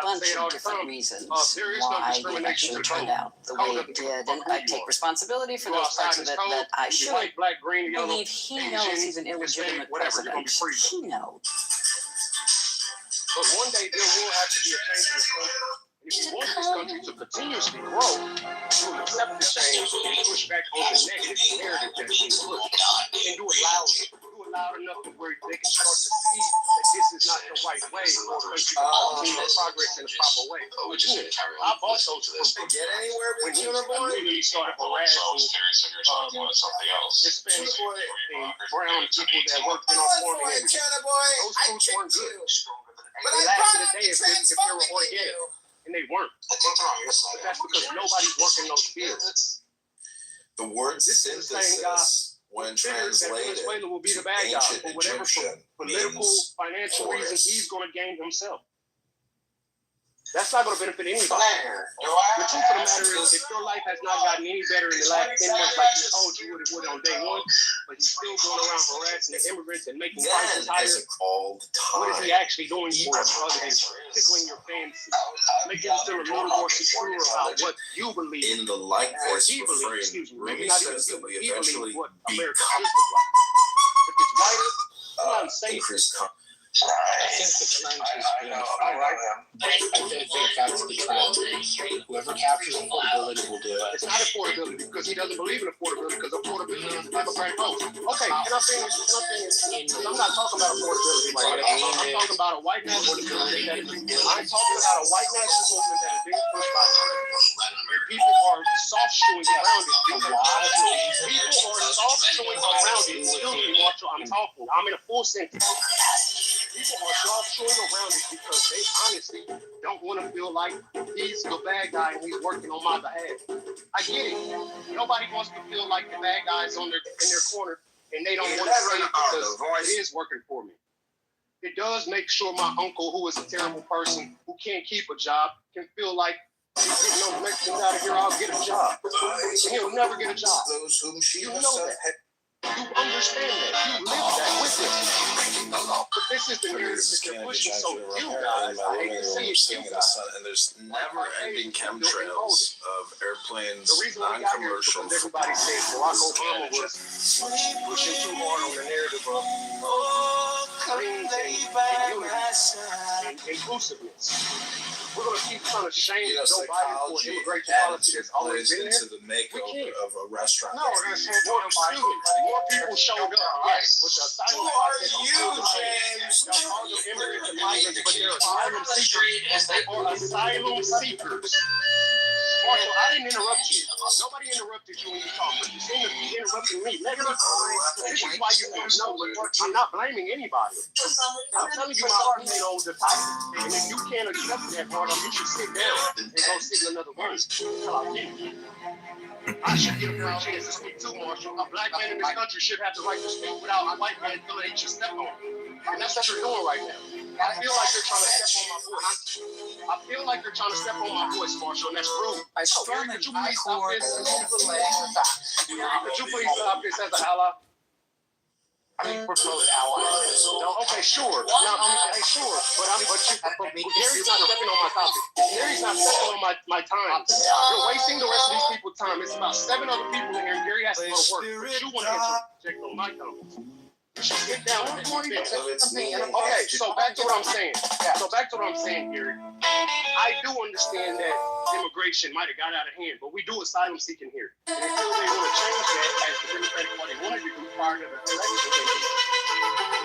bunch of different reasons why it actually turned out the way it did. And I take responsibility for those parts of it that I should believe. He knows he's an illegitimate president. He knows. But one day there will have to be a change in this country. If you want this country to continuously grow, you will accept the change and push back on the negative narrative that's being pushed. And do it loudly. Do it loud enough to where they can start to see that this is not the right way for a country to continue to progress in a proper way. Again, I've also when he immediately started harassing Hispanic and brown people that worked in our farming industry. Those fruits weren't good. They lasted a day if they were organic, and they weren't. But that's because nobody's working those fields. The word synthesis, when translated Venezuela will be the bad guy for whatever political, financial reasons he's going to gain himself. That's not going to benefit anybody. The truth of the matter is, if your life has not gotten any better in the last 10 months, like he told you what it would on day one, but he's still going around harassing the immigrants and making prices higher, what is he actually doing for you other than tickling your fancy? Making you feel a little more secure about what you believe. In the like voice he believes, Rumi says that we eventually what become If it's whiter, I'm saying increased I think the trend has been. I think that's the trend. Whoever captures affordability will do it. It's not affordability because he doesn't believe in affordability because affordability is a Democratic vote. Okay, and I'm saying I'm not talking about affordability right now. I'm talking about a white nationalist movement that is. I'm talking about a white nationalist movement that is being pushed by the and people are soft shoeing around it. People are soft shoeing around it. Excuse me, Marshall. I'm talking. I'm in a full sentence. People are soft-shoeing around it because they honestly don't want to feel like he's the bad guy and he's working on my behalf. I get it. Nobody wants to feel like the bad guy's in their corner and they don't want to say it because it is working for me. It does make sure my uncle, who is a terrible person, who can't keep a job, can feel like he's getting those Mexicans out of here, I'll get a job. And he'll never get a job. Those whom she you know that. You understand that. You live that with it. But this is the narrative that you're pushing. So you guys, I hate to see it, and there's never-ending chemtrails of airplanes, non-commercial. Everybody says Barack Obama was pushing too hard on the narrative of clean and unity and inclusiveness. We're going to keep trying to shame Joe Biden for immigration policy that's always been there. Into the makeover of a restaurant. No, we're going to say more people showed up. Yes, with the asylum process. James? All the immigrants and migrants, but they're asylum seekers. They are asylum seekers. Marshall, I didn't interrupt you. Nobody interrupted you when you talked, but you seem to be interrupting me. Let me This is why you don't know. I'm not blaming anybody. I'm telling you my opinion on the topic. And if you can't accept that part, you should sit down and go sit in another room. I should get a fair chance to speak too, Marshall. A black man in this country should have the right to speak without a white man feeling they should step on him. And that's what you're doing right now. I feel like you're trying to step on my voice. I feel like you're trying to step on my voice, Marshall, and that's rude. Gary, could you please stop this? Could you please stop this as an ally? I mean, we're both allies. No, okay, sure. Sure. But Gary's not stepping on my topic. Gary's not stepping on my time. You're wasting the rest of these people's time. It's about 7 other people in here, and Gary has to go to work. But you want to interject on my comments. You should get down and finish. Okay, so back to what I'm saying. Gary. I do understand that immigration might have got out of hand, but we do asylum seeking here. And until they want to change that, as the Democratic Party wanted to do prior to the election,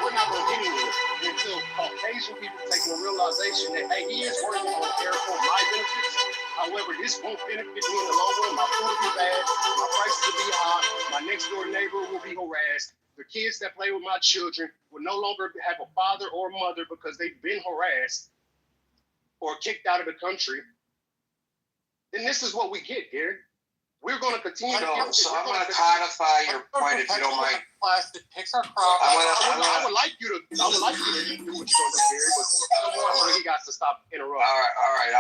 we're not going to get anywhere until Caucasian people take the realization that, hey, he is working on care for my benefits. However, this won't benefit me in the long run. My food will be bad, my prices will be high, my next door neighbor will be harassed. The kids that play with my children will no longer have a father or mother because they've been harassed or kicked out of the country. Then this is what we get, Gary. We're going to continue So I'm going to codify your point if you don't mind. Plastic picks our crop. I would like you to do what you're going to do, Gary, but he got to stop interrupting. All right.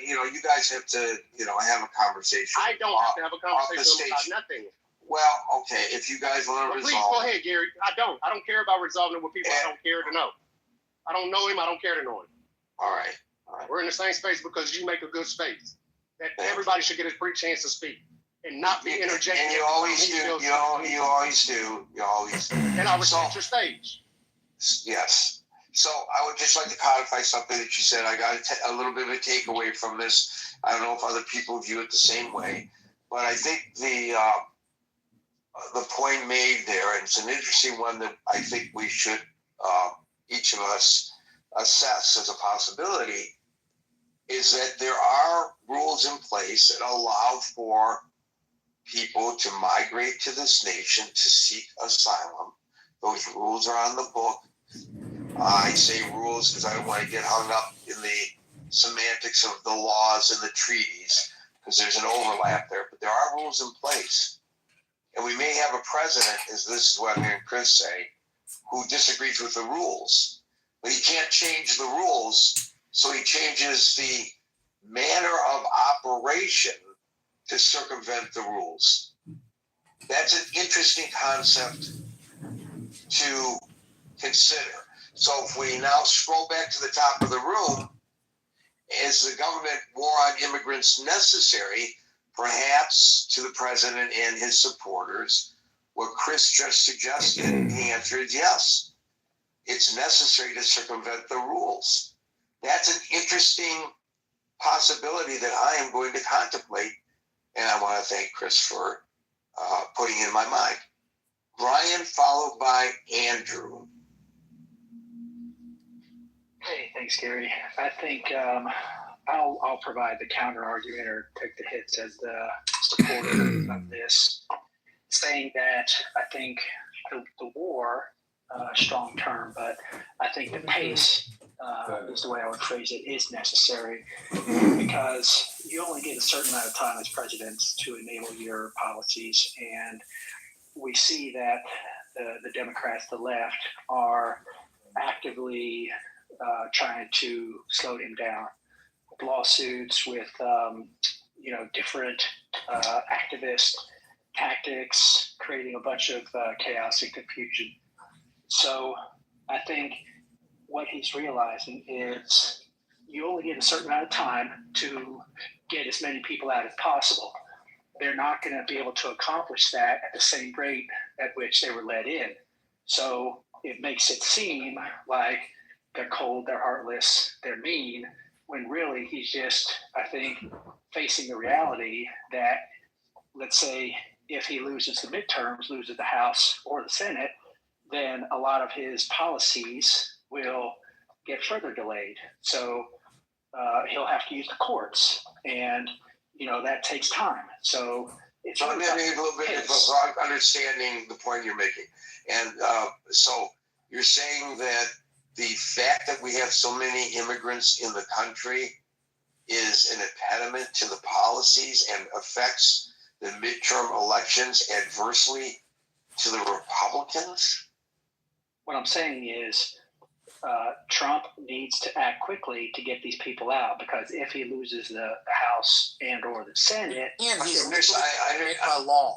You guys have to, have a conversation. I don't have to have a conversation about nothing. Well, okay, if you guys want to resolve. Please go ahead, Gary. I don't care about resolving it with people I don't care to know. I don't know him. I don't care to know him. All right. We're in the same space because you make a good space. That everybody should get a free chance to speak and not be interjected. And you always do. You always do. And I respect your stage. Yes. So I would just like to codify something that you said. I got a little bit of a takeaway from this. I don't know if other people view it the same way, but I think the point made there, and it's an interesting one that I think we should each of us assess as a possibility is that there are rules in place that allow for people to migrate to this nation to seek asylum. Those rules are on the book. I say rules because I don't want to get hung up in the semantics of the laws and the treaties, because there's an overlap there, but there are rules in place. And we may have a president, as this is what I'm hearing Chris say, who disagrees with the rules. But he can't change the rules, so he changes the manner of operation to circumvent the rules. That's an interesting concept to consider. So if we now scroll back to the top of the room, is the government war on immigrants necessary? Perhaps to the president and his supporters, what Chris just suggested, the answer is yes. It's necessary to circumvent the rules. That's an interesting possibility that I am going to contemplate, and I want to thank Chris for putting it in my mind. Brian, followed by Andrew. Hey, thanks, Gary. I think I'll provide the counter argument or take the hits as the supporter of this, saying that I think the war, strong term, but I think the pace is the way I would phrase it, is necessary, because you only get a certain amount of time as president to enable your policies, and we see that the Democrats, the left, are actively trying to slow him down. Lawsuits with different activist tactics, creating a bunch of chaos and confusion. So I think what he's realizing is you only get a certain amount of time to get as many people out as possible. They're not going to be able to accomplish that at the same rate at which they were let in. So it makes it seem like they're cold, they're heartless, they're mean, when really he's just, I think, facing the reality that, let's say, if he loses the midterms, loses the House or the Senate, then a lot of his policies will get further delayed. So he'll have to use the courts, and that takes time. So it's really a little bit of understanding the point you're making, and so you're saying that the fact that we have so many immigrants in the country is an impediment to the policies and affects the midterm elections adversely to the Republicans? What I'm saying is Trump needs to act quickly to get these people out, because if he loses the House and or the Senate, and he's constrained by law.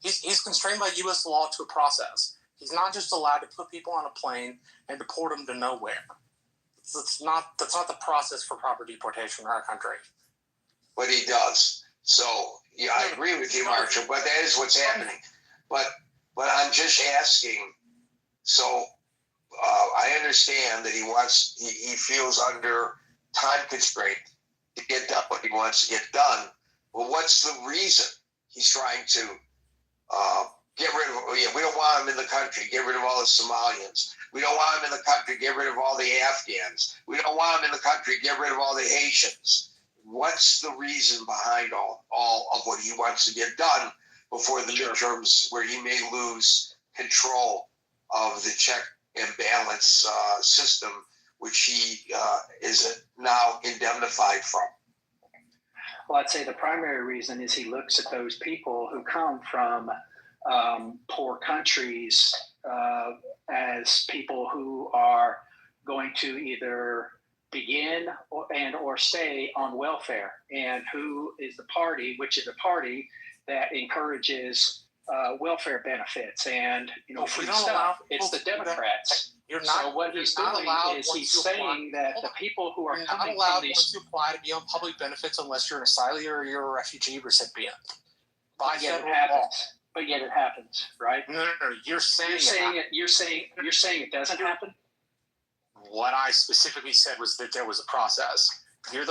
He's constrained by U.S. law to a process. He's not just allowed to put people on a plane and deport them to nowhere. That's not the process for proper deportation in our country. But he does. So yeah, I agree with you, Marshall. But that is what's happening. But I'm just asking. So I understand that he feels under time constraint to get done what he wants to get done. Well, what's the reason he's trying to get rid of? We don't want him in the country. Get rid of all the Somalians. We don't want him in the country. Get rid of all the Afghans. We don't want him in the country. Get rid of all the Haitians. What's the reason behind all of what he wants to get done before the midterms, where he may lose control of the check and balance system, which he is now indemnified from? Well, I'd say the primary reason is he looks at those people who come from poor countries as people who are going to either begin or stay on welfare, and who is the party, which is a party that encourages welfare benefits and free stuff. It's the Democrats. So what he's doing is he's saying that the people who are not coming allowed from these, once you apply to be on public benefits unless you're an asylee or you're a refugee recipient. By federal law. But yet it happens, right? No. You're saying it doesn't happen. What I specifically said was that there was a process.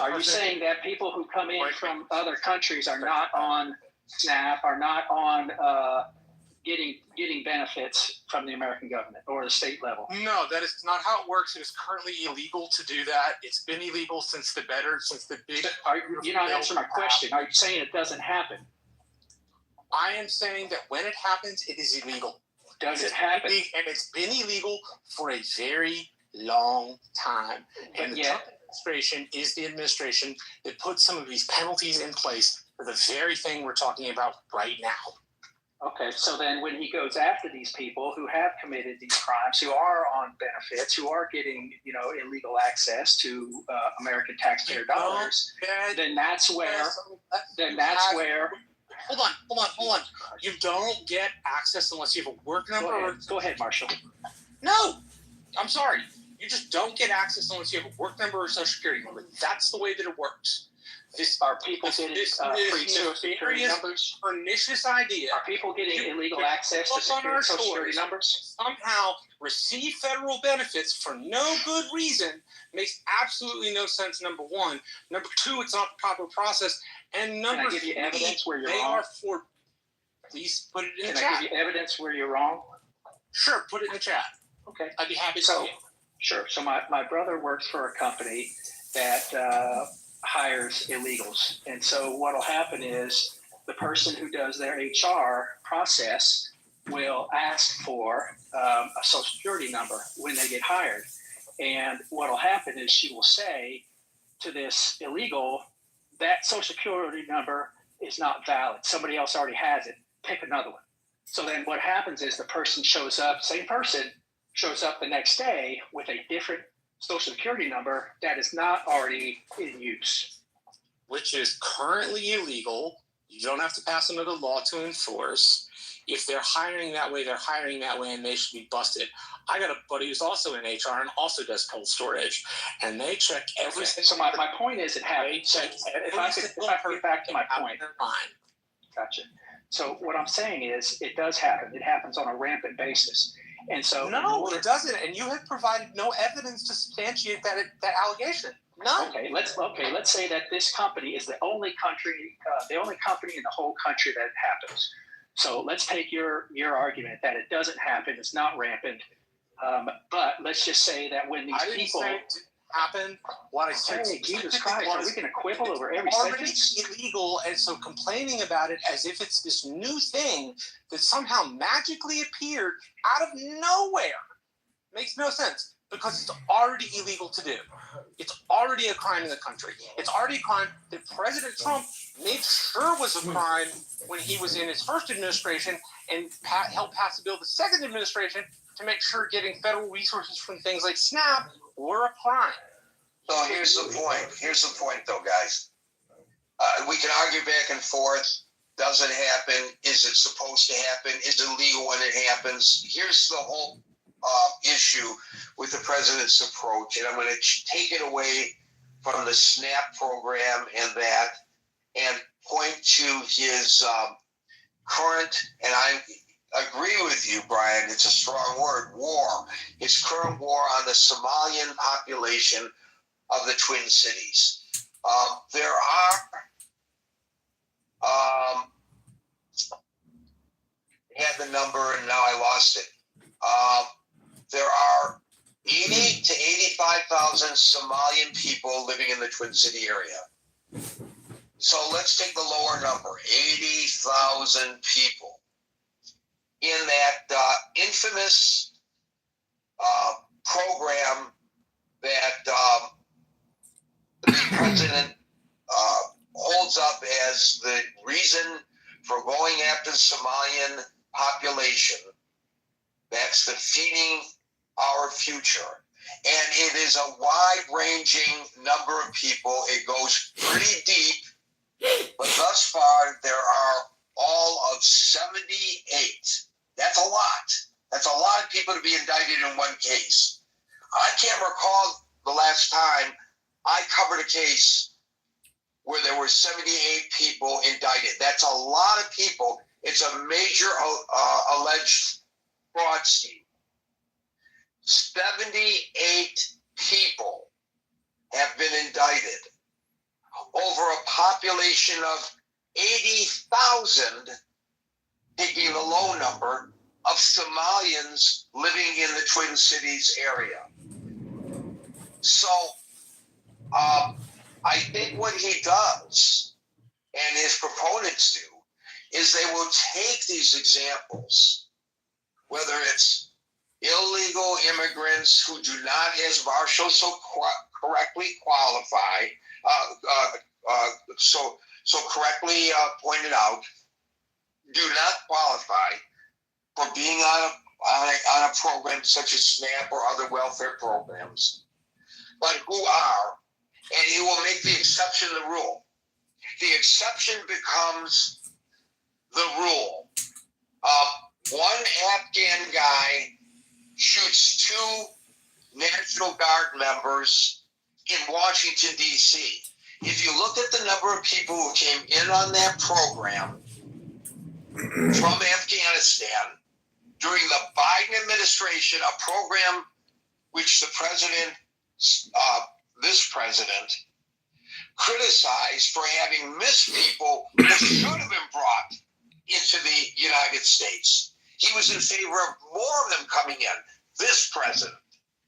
Are you saying that people who come in from other countries are not on SNAP, are not on getting benefits from the American government or the state level. No, that is not how it works. It is currently illegal to do that. It's been illegal since the big. You're not answering my question. Are you saying it doesn't happen? I am saying that when it happens, it is illegal. Does it happen? And it's been illegal for a very long time. And the Trump administration is the administration that put some of these penalties in place for the very thing we're talking about right now. Okay, so then when he goes after these people who have committed these crimes, who are on benefits, who are getting, illegal access to American taxpayer dollars, then that's where. Hold on. You don't get access unless you have a work number. Go ahead, Marshall. No, I'm sorry. You just don't get access unless you have a work number or social security number. That's the way that it works. Are people getting free social security numbers? Pernicious idea. Are people getting illegal access to social security numbers? Somehow receive federal benefits for no good reason makes absolutely no sense. Number one. Number two, it's not the proper process. And number three, give you evidence where you're they wrong? are for. Please put it in the chat. Can I give you evidence where you're wrong? Sure, put it in the chat. Okay. I'd be happy to see it. Sure. So my brother works for a company that hires illegals. And so what will happen is the person who does their HR process will ask for a social security number when they get hired. And what will happen is she will say to this illegal, that social security number is not valid. Somebody else already has it. Pick another one. So then what happens is the person shows up, same person shows up the next day with a different social security number that is not already in use. Which is currently illegal. You don't have to pass another law to enforce. If they're hiring that way, they're hiring that way, and they should be busted. I got a buddy who's also in HR and also does cold storage, and they check every. Okay. So my point is, it happens. If I could get back to my point. Gotcha. So what I'm saying is, it does happen. It happens on a rampant basis, and so no, it doesn't. And you have provided no evidence to substantiate that allegation. None. Okay. Let's say that this company is the only company in the whole country that it happens. So let's take your argument that it doesn't happen, it's not rampant. But let's just say that when these people say it didn't happen, what I said, Jesus Christ, are we going to quibble over every already sentence? Illegal, and so complaining about it as if it's this new thing that somehow magically appeared out of nowhere makes no sense. Because it's already illegal to do. It's already a crime in the country. It's already a crime that President Trump made sure was a crime when he was in his first administration and helped pass a bill the second administration to make sure getting federal resources from things like SNAP were a crime. So here's the point, though, guys. We can argue back and forth. Does it happen? Is it supposed to happen? Is it legal when it happens? Here's the whole issue with the president's approach, and I'm going to take it away from the SNAP program and point to his current, and I agree with you, Brian, it's a strong word, war. His current war on the Somalian population of the Twin Cities. There are had the number and now I lost it. There are 80 to 85,000 Somalian people living in the Twin City area. So let's take the lower number, 80,000 people. In that infamous program that the president holds up as the reason for going after the Somalian population, that's the Feeding Our Future. And it is a wide-ranging number of people. It goes pretty deep, but thus far there are all of 78. That's a lot. That's a lot of people to be indicted in one case. I can't recall the last time I covered a case where there were 78 people indicted. That's a lot of people. It's a major alleged fraud scheme. 78 people have been indicted over a population of 80,000 taking the low number of Somalians living in the Twin Cities area. So I think what he does, and his proponents do, is they will take these examples, whether it's illegal immigrants who do not, as Marshall so correctly qualify, so correctly pointed out, do not qualify for being on a program such as SNAP or other welfare programs, but who are, and he will make the exception the rule. The exception becomes the rule. One Afghan guy shoots 2 National Guard members in Washington, D.C. If you look at the number of people who came in on that program from Afghanistan during the Biden administration, a program which the president, this president, criticized for having missed people who should have been brought into the United States. He was in favor of more of them coming in, this president,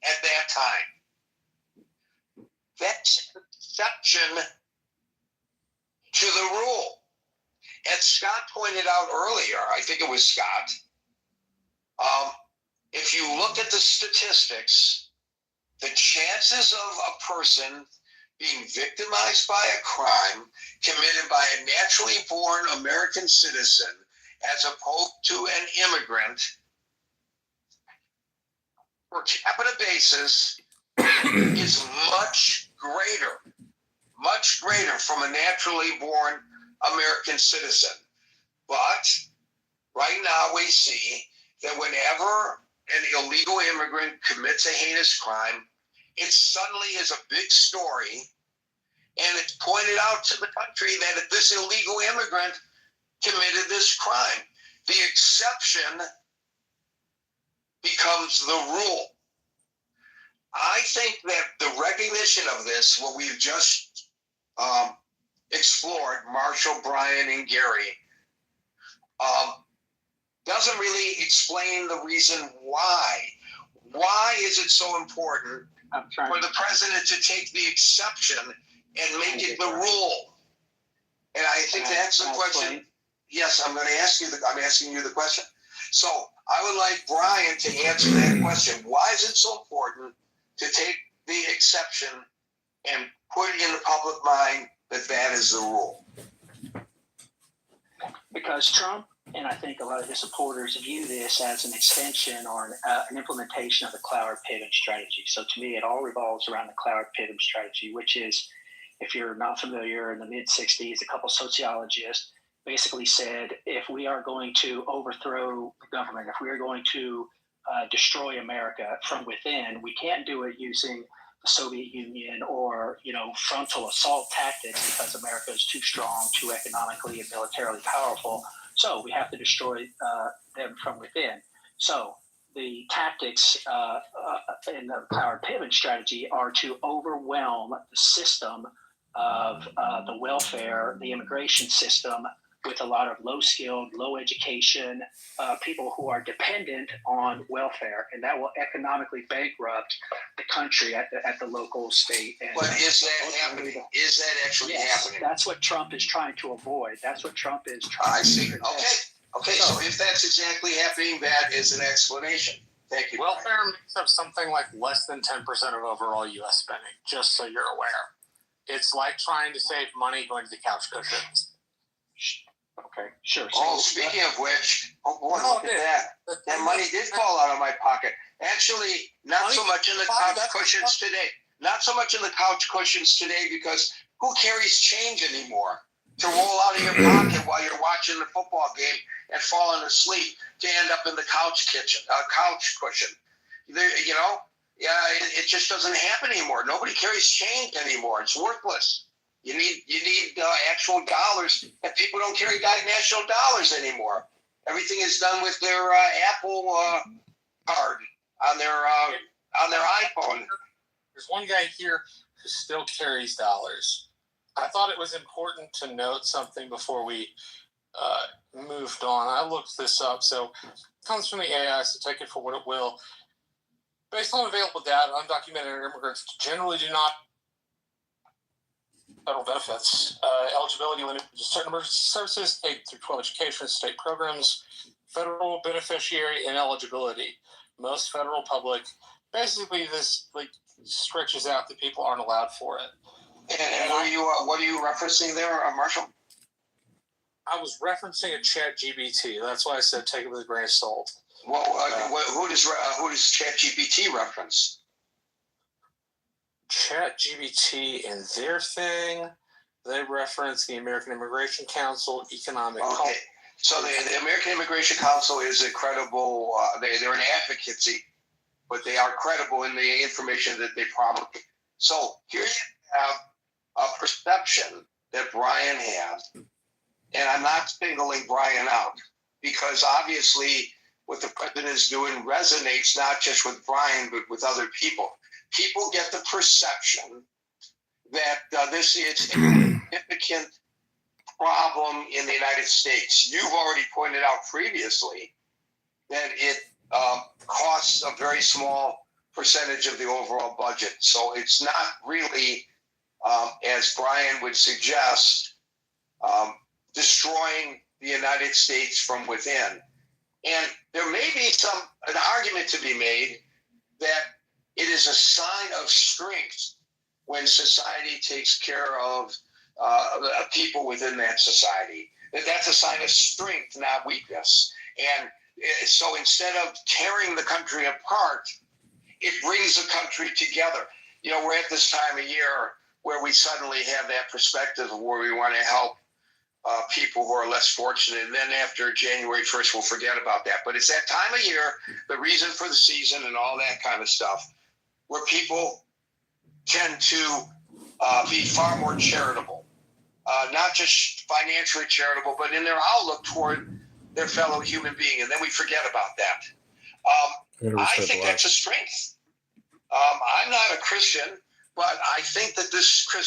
at that time. That's an exception to the rule. As Scott pointed out earlier, I think it was Scott, if you look at the statistics, the chances of a person being victimized by a crime committed by a naturally born American citizen as opposed to an immigrant, per capita basis, is much greater from a naturally born American citizen. But right now we see that whenever an illegal immigrant commits a heinous crime, it suddenly is a big story, and it's pointed out to the country that this illegal immigrant committed this crime. The exception becomes the rule. I think that the recognition of this, what we've just explored, Marshall, Brian, and Gary, doesn't really explain the reason why. Why is it so important for the president to take the exception and make it the rule? And I think that's the question. Yes, I'm asking you the question. So I would like Brian to answer that question. Why is it so important to take the exception and put it in the public mind that that is the rule? Because Trump, and I think a lot of his supporters, view this as an extension or an implementation of the Cloward-Piven strategy. So to me, it all revolves around the Cloward-Piven strategy, which is, if you're not familiar, in the mid-'60s, a couple sociologists basically said, if we are going to overthrow the government, if we are going to destroy America from within, we can't do it using the Soviet Union or, frontal assault tactics, because America is too strong, too economically and militarily powerful. So we have to destroy them from within. So the tactics in the Cloward-Piven strategy are to overwhelm the system of the welfare, the immigration system, with a lot of low-skilled, low-education people who are dependent on welfare, and that will economically bankrupt the country at the local, state, and. But is that happening? Is that actually happening? That's what Trump is trying to avoid. That's what Trump is trying. I see. Okay. So if that's exactly happening, that is an explanation. Thank you. Welfare makes up something like less than 10% of overall U.S. spending. Just so you're aware, it's like trying to save money going to the couch cushions. Okay, sure. So, speaking of which, look at that. That money did fall out of my pocket. Actually, not so much in the couch cushions today. Not so much in the couch cushions today, because who carries change anymore to roll out of your pocket while you're watching the football game and falling asleep to end up in the couch cushion? It just doesn't happen anymore. Nobody carries change anymore. It's worthless. You need actual dollars, and people don't carry national dollars anymore. Everything is done with their Apple card on their iPhone. There's one guy here who still carries dollars. I thought it was important to note something before we moved on. I looked this up, so it comes from the AI, so take it for what it will. Based on available data, undocumented immigrants generally do not federal benefits. Eligibility limited to certain emergency services, 8 through 12 education, state programs, federal beneficiary ineligibility. Most federal public, basically this stretches out that people aren't allowed for it. And what are you referencing there, Marshall? I was referencing a ChatGPT. That's why I said take it with a grain of salt. Well, who does ChatGPT reference? ChatGPT and their thing, they reference the American Immigration Council, economic. Okay, so the American Immigration Council is a credible. They're an advocacy, but they are credible in the information that they promulgate. So here you have a perception that Brian had, and I'm not singling Brian out because obviously what the president is doing resonates not just with Brian but with other people. People get the perception that this is a significant problem in the United States. You've already pointed out previously that it costs a very small percentage of the overall budget. So it's not really, as Brian would suggest, destroying the United States from within. And there may be an argument to be made that it is a sign of strength when society takes care of people within that society. That's a sign of strength, not weakness. And so instead of tearing the country apart, it brings the country together. You know, we're at this time of year where we suddenly have that perspective of where we want to help people who are less fortunate. And then after January 1st, we'll forget about that. But it's that time of year, the reason for the season and all that kind of stuff, where people tend to be far more charitable, not just financially charitable, but in their outlook toward their fellow human being. And then we forget about that. I think that's a strength. I'm not a Christian, but I think that this Christian